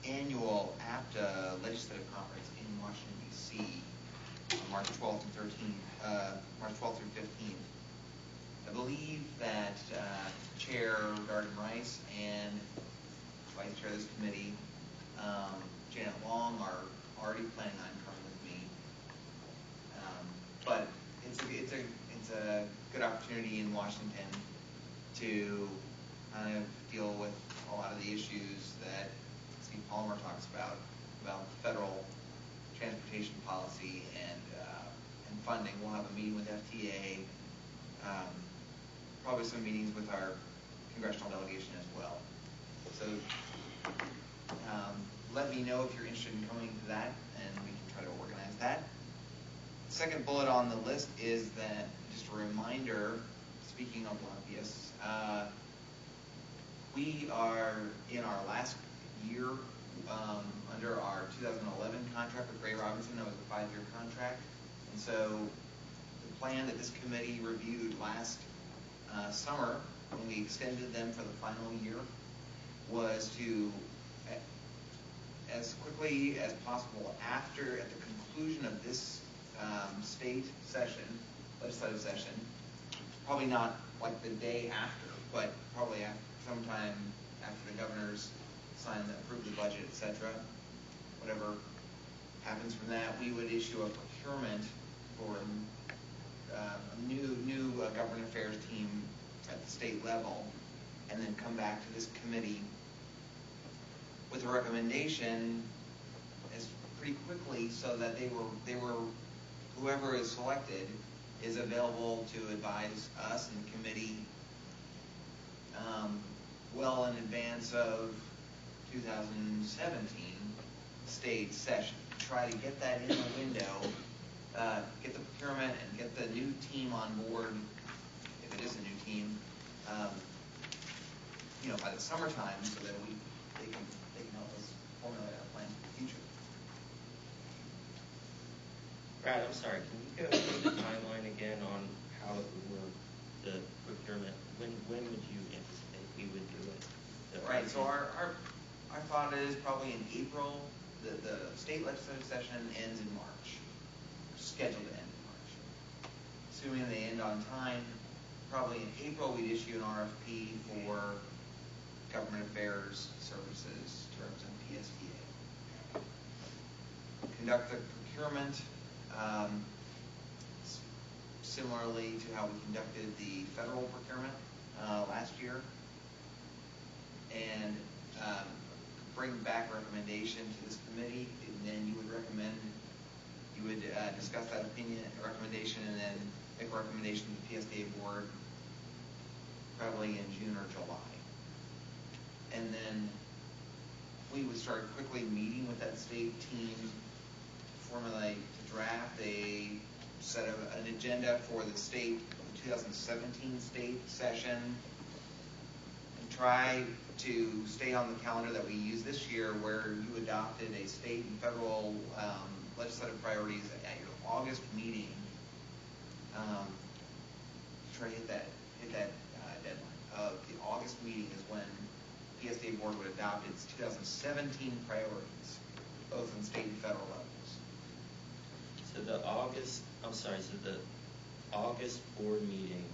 annual APTA legislative conference in Washington, D.C. on March 12th and 13th, March 12th through 15th. I believe that Chair Garden Rice and Vice Chair of this committee, Janet Long, are already planning on coming with me. But it's a good opportunity in Washington to kind of deal with a lot of the issues that Steve Palmer talks about federal transportation policy and funding. We'll have a meeting with FTA, probably some meetings with our congressional delegation as well. So let me know if you're interested in coming to that, and we can try to organize that. Second bullet on the list is that, just a reminder, speaking of lobbyists, we are in our last year under our 2011 contract with Ray Robinson. That was a 5-year contract. And so the plan that this committee reviewed last summer, when we extended them for the final year, was to, as quickly as possible at the conclusion of this state session, legislative session, probably not like the day after, but probably sometime after the governors sign approve the budget, etc. Whatever happens from that, we would issue a procurement for a new government affairs team at the state level, and then come back to this committee with a recommendation as pretty quickly, so that whoever is selected is available to advise us and the committee well in advance of 2017 state session. Try to get that in the window, get the procurement and get the new team on board, if it is a new team, by the summertime, so that they can help us formulate our plan for the future. Brad, I'm sorry, can you go through the timeline again on how it would work, the procurement? When would you anticipate we would do it? Right, so our thought is probably in April. The state legislative session ends in March, scheduled to end in March. Assuming they end on time, probably in April we'd issue an RFP for government affairs services to represent PSTA. Conduct the procurement similarly to how we conducted the federal procurement last year. and bring back a recommendation to this committee, and then you would discuss that recommendation, and then make a recommendation to the PSTA board probably in June or July. And then we would start quickly meeting with that state team, formulate, to draft a set of an agenda for the state, the 2017 state session, and try to stay on the calendar that we used this year, where you adopted a state and federal legislative priorities at your August meeting. Try to hit that deadline. The August meeting is when PSTA board would adopt its 2017 priorities, both in state and federal levels. So the August board meeting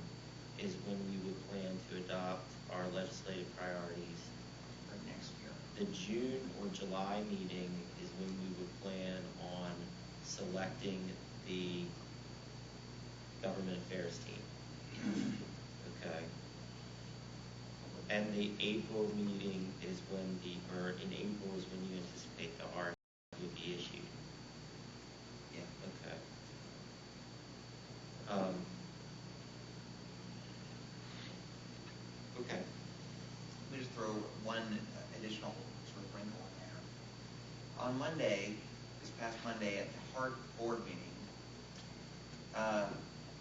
is when we would plan to adopt our legislative priorities. For next year. The June or July meeting is when we would plan on selecting the government affairs team. Okay. And the April meeting is when in April is when you anticipate the RFP will be issued. Yeah. Okay. Okay. Let me just throw one additional sort of wrinkle in there. On Monday, this past Monday at the HART board meeting,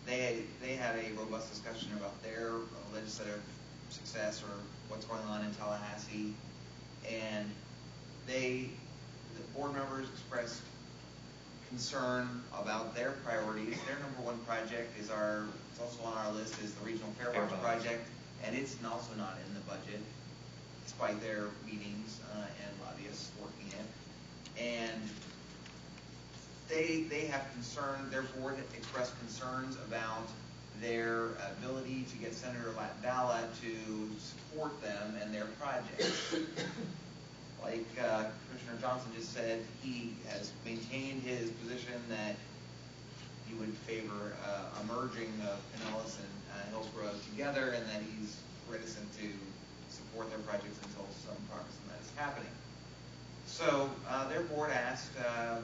they had a robust discussion about their legislative success or what's going on in Tallahassee, and the board members expressed concern about their priorities. Their number one project it's also on our list, is the Regional Fair Box project, and it's also not in the budget, despite their meetings and lobbyists working it. And they have concern, their board expressed concerns about their ability to get Senator Latvala to support them and their projects. Like Commissioner Johnson just said, he has maintained his position that he would favor a merging of Pinellas and Hillsborough together, and that he's reticent to support their projects until some progress in that is happening. So their board asked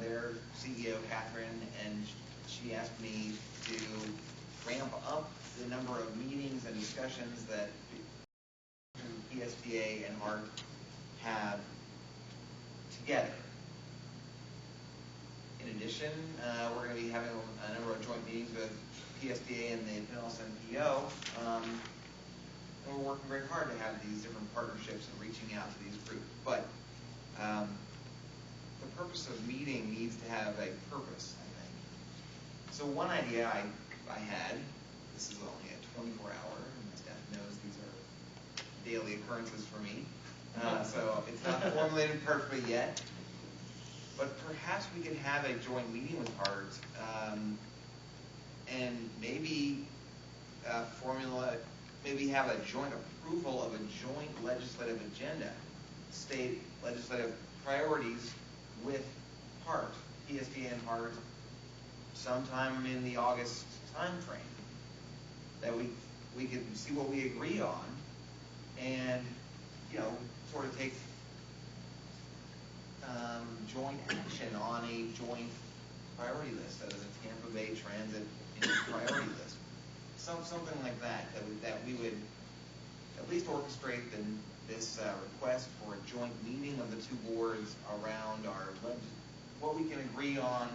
their CEO, Catherine, and she asked me to ramp up the number of meetings and discussions that PSTA and HART have together. In addition, we're going to be having a number of joint meetings with PSTA and the Pinellas NPO. And we're working very hard to have these different partnerships and reaching out to these groups. But the purpose of meeting needs to have a purpose, I think. So one idea I had, this is only a 24-hour, and my staff knows these are daily occurrences for me, so it's not formulated perfectly yet, but perhaps we could have a joint meeting with HART, and maybe maybe have a joint approval of a joint legislative agenda, state legislative priorities with HART, PSTA and HART, sometime in the August time frame, that we could see what we agree on, and sort of take joint action on a joint priority list, as a Tampa Bay Transit priority list, something like that we would at least orchestrate this request for a joint meeting of the two boards around what we can agree on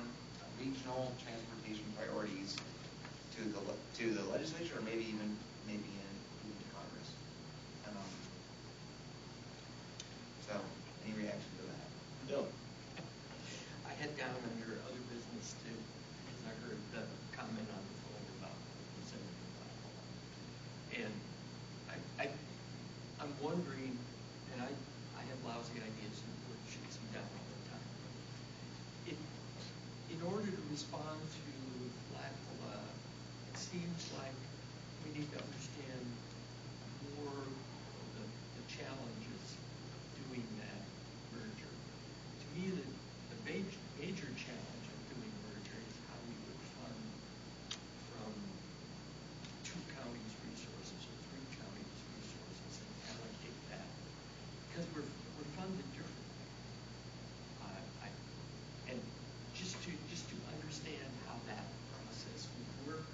regional transportation priorities to the legislature, or maybe even in Congress. So, any reaction to that? Bill. I had down on your other business too, because I heard the comment on the phone about Senator Latvala. And I'm wondering, and I have lousy ideas and the board shoots them down all the time. In order to respond to Latvala, it seems like we need to understand more of the challenges of doing that merger. To me, the major challenge of doing a merger is how we would fund from two counties' resources or three counties' resources and allocate that funded differently. And just to understand how that process would work,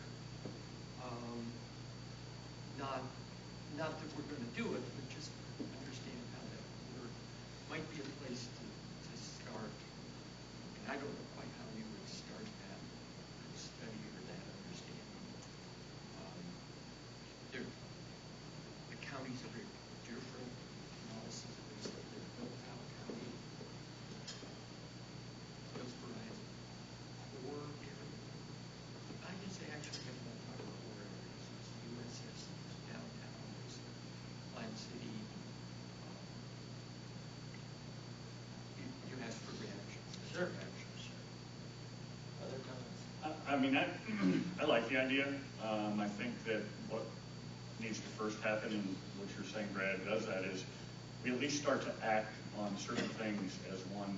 not that we're going to do it, but just understand how that would work, might be a place to start. And I don't know quite how you would start that study or that understanding. The counties are very different. Analysis of this, like they're built out county. Hillsborough has a core area. I guess they actually have one type of core areas. There's USS, there's downtown, there's Plant City. You asked for reactions. Sure. Reactions. Other comments? I mean, I like the idea. I think that what needs to first happen, and what you're saying, Brad, does that, is we at least start to act on certain things as one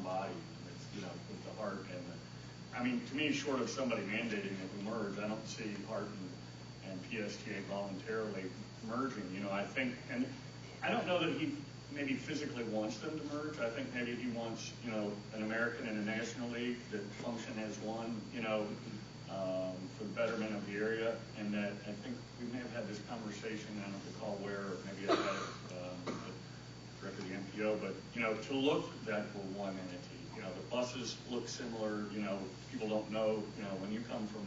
body, with the heart and the. I mean, to me, short of somebody mandating that we merge, I don't see Heart and PSTA voluntarily merging. I think, and I don't know that he maybe physically wants them to merge. I think maybe he wants, an American and a National League that function as one, for the betterment of the area. And that I think we may have had this conversation, I don't recall where, maybe I had it directly to the MPO, but, to look that we're one entity. The buses look similar, people don't know, when you come from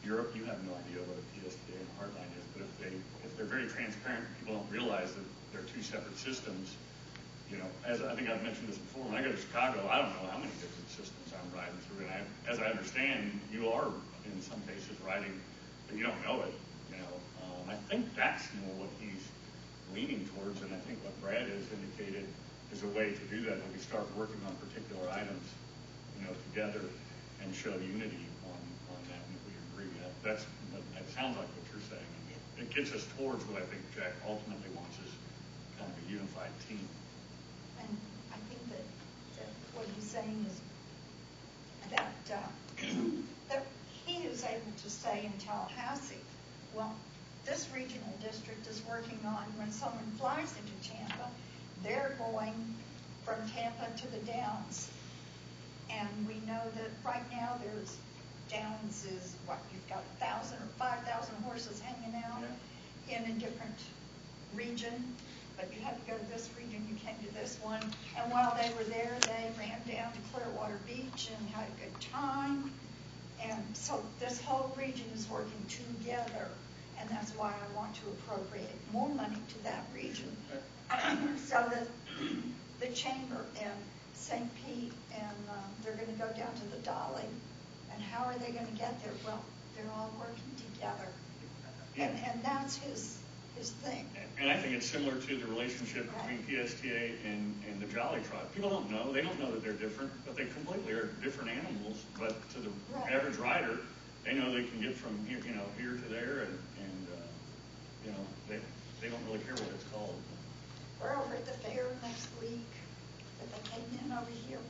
Europe, you have no idea what a PSTA and a Heartline is, but if they're very transparent, people don't realize that they're two separate systems. As I think I've mentioned this before, when I go to Chicago, I don't know how many different systems I'm riding through, and as I understand, you are in some cases riding, but you don't know it. I think that's more what he's leaning towards, and I think what Brad has indicated is a way to do that, when we start working on particular items, together, and show unity on that, and if we agree. That sounds like what you're saying. It gets us towards what I think Jack ultimately wants, is kind of a unified team. And I think that what he's saying is that that he is able to say in Tallahassee, well, this regional district is working on, when someone flies into Tampa, they're going from Tampa to the Downs. And we know that right now there's Downs is you've got 1,000 or 5,000 horses hanging out in a different region, but you had to go to this region, you came to this one. And while they were there, they ran down to Clearwater Beach and had a good time. And so this whole region is working together, and that's why I want to appropriate more money to that region. So that the chamber and St. Pete and they're going to go down to the Dolly. And how are they going to get there? Well, they're all working together. And that's his thing. And I think it's similar to the relationship between PSTA and the Jolly Tribe. People don't know. They don't know that they're different, but they completely are different animals. But to the average rider, they know they can get from here, here to there, and they don't really care what it's called. We're over at the fair next week, but they came in over here.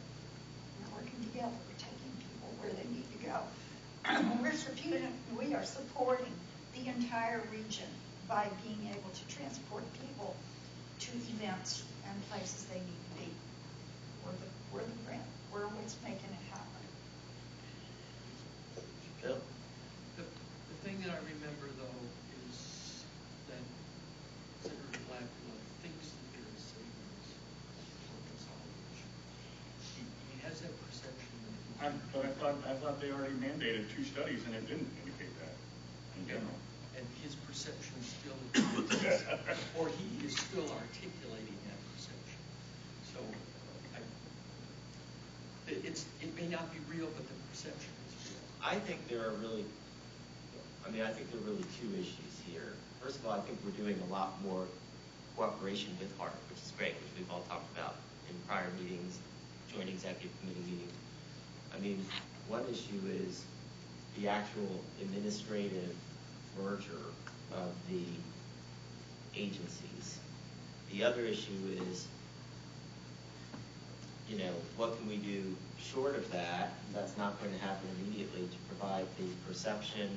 We're working together. We're taking people where they need to go. We are supporting the entire region by being able to transport people to events and places they need to be. We're the brand. We're what's making it happen. Bill? The thing that I remember, though, is that Senator Blackwood thinks that there is savings for consolidation. He has that perception that But I thought they already mandated 2 studies, and it didn't indicate that in general. And his perception still exists, or he is still articulating that perception. So it may not be real, but the perception is real. I think there are really 2 issues here. First of all, I think we're doing a lot more cooperation with HART, which is great, which we've all talked about in prior meetings, joint executive committee meetings. I mean, one issue is the actual administrative merger of the agencies. The other issue is, what can we do short of that? That's not going to happen immediately, to provide the perception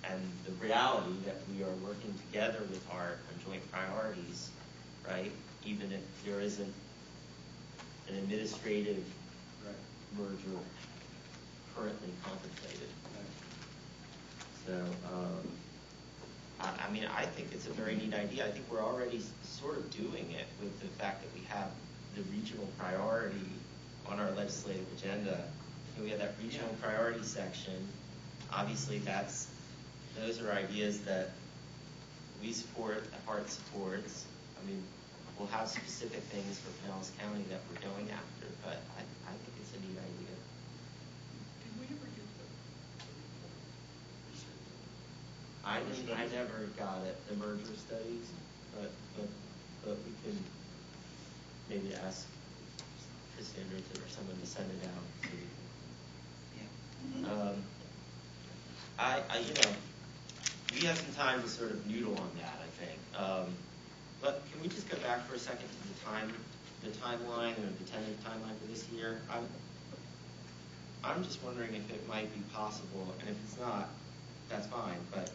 and the reality that we are working together with HART on joint priorities, right? Even if there isn't an administrative merger currently contemplated. So, I mean, I think it's a very neat idea. I think we're already sort of doing it with the fact that we have the regional priority on our legislative agenda. And we have that regional priority section. Obviously, those are ideas that we support, that Hart supports. I mean, we'll have specific things for Pinellas County that we're going after, but I think it's a neat idea. Did we ever get the report? I never got it, the merger studies, but we can maybe ask Cassandra or someone to send it out. So we have some time to sort of noodle on that, I think. But can we just go back for a second to the timeline or the tentative timeline for this year? I'm just wondering if it might be possible, and if it's not, that's fine, but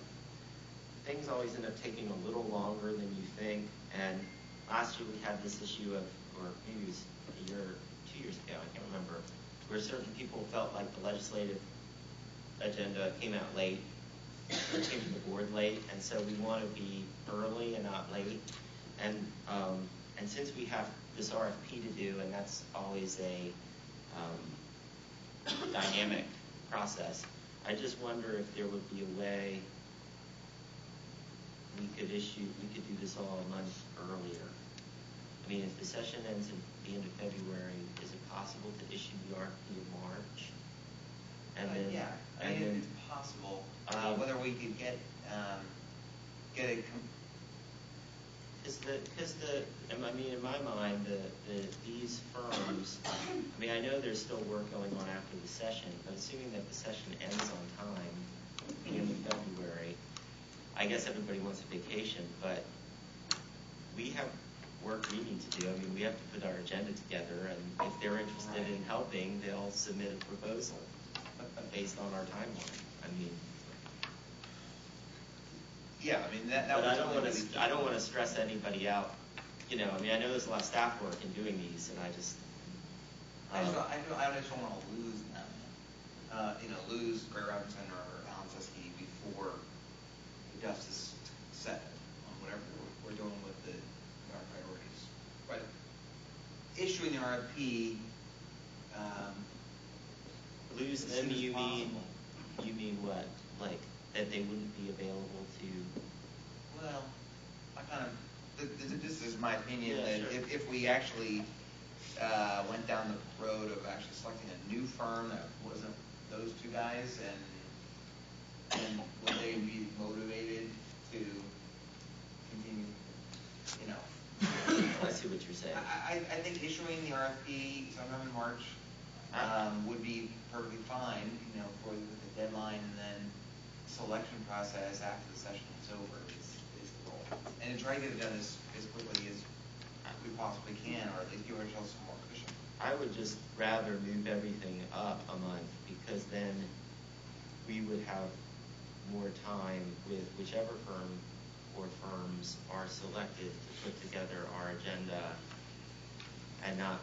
things always end up taking a little longer than you think, and last year we had this issue of, or maybe it was a year or 2 years ago, I can't remember, where certain people felt like the legislative agenda came out late, or came to the board late, and so we want to be early and not late. And since we have this RFP to do, and that's always a dynamic process, I just wonder if there would be a way we could do this all a month earlier. I mean, if the session ends at the end of February, is it possible to issue the RFP in March? And then, yeah, I mean, it's possible. Whether we could get a I mean, in my mind, these firms, I mean, I know there's still work going on after the session, but assuming that the session ends on time, at the end of February, I guess everybody wants a vacation, but we have work we need to do. I mean, we have to put our agenda together, and if they're interested in helping, they'll submit a proposal based on our timeline. I mean, yeah, I mean that. But I don't want to stress anybody out. You know, I mean, I know there's a lot of staff work in doing these, and I just don't want to lose them. Lose Gray Robinson or Alan Suski before the dust is settled on whatever we're doing with our priorities. But issuing the RFP, lose them. You mean what? Like that they wouldn't be available to? Well, I kind of. This is my opinion. Yeah, that sure. if we actually went down the road of actually selecting a new firm that wasn't those two guys, and would they be motivated to continue? I see what you're saying. I think issuing the RFP sometime in March would be perfectly fine. For the deadline, and then selection process after the session is over is the goal. And to try to get it done as quickly as we possibly can, or at least give ourselves some more cushion. I would just rather move everything up a month, because then we would have more time with whichever firm or firms are selected to put together our agenda, and not,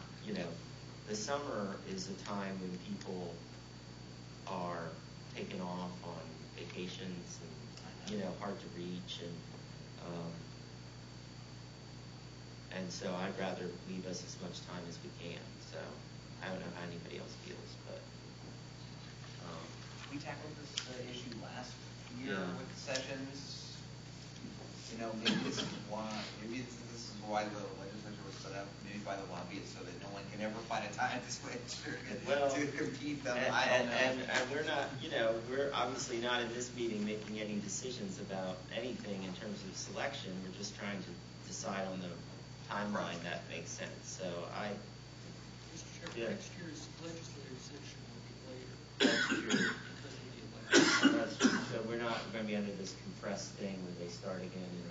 the summer is a time when people are taken off on vacations and, hard to reach, and so I'd rather leave us as much time as we can. So I don't know how anybody else feels, but we tackled this issue last year with sessions. Maybe this is why the legislature was set up, maybe by the lobbyists, so that no one can ever find a time to switch to compete them. I don't know. And we're not, we're obviously not in this meeting making any decisions about anything in terms of selection. We're just trying to decide on the timeline that makes sense. So Mr. Chair, next year's legislative session will be later. That's true. Because of the election. That's true. So we're not going to be under this compressed thing where they start again in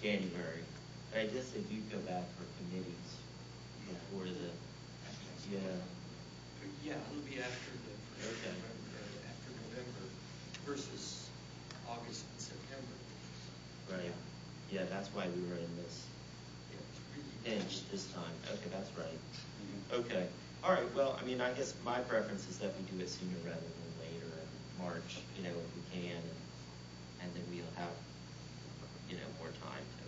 January. But I guess they do go back for committees before the, Yeah, it'll be after after November versus August and September. Right. Yeah, that's why we were in this. Yeah. pinch this time. Okay, that's right. Okay. All right. Well, I mean, I guess my preference is that we do it sooner rather than later in March, you know, if we can, and then we'll have, you know, more time to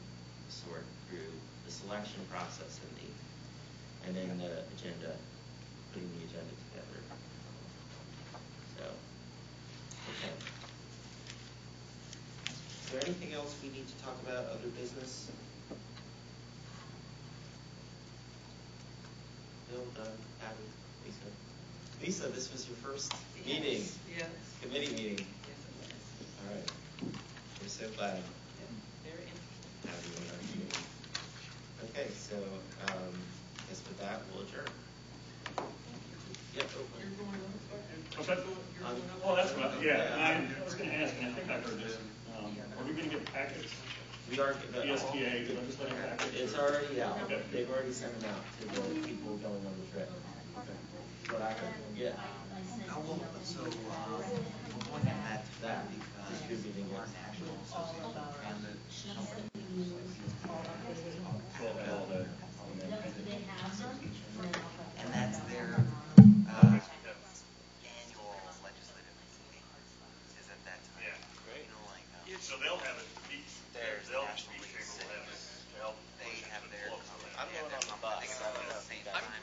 sort through the selection process and then the agenda, putting the agenda together. So, okay. Is there anything else we need to talk about, other business? Bill, Doug, Patty, Lisa? Lisa, this was your first meeting, Yes. committee meeting. Yes, it was. All right. We're so glad to Very interesting. have you on our committee. Okay, so I guess with that, we'll adjourn. Yep. You're going up? What's that? You're going up? Well, that's what, yeah, I was gonna ask, and I think I heard this, are we gonna get packets? We are. PSTA legislative packets? It's already out. Okay. They've already sent them out to the people going on the trip. What I heard. Yeah. How will, so, we're going to add to that because Distributing our it. National Association of Transit company, and that's their, annual legislative meeting is at that time. Yeah. You know, like, So they'll have it, there's they'll National be League of chamber will have it Cities. to help They push it have to their flow. company. I'm they have going their on the company. bus. I think I don't it's know the if you same guys time.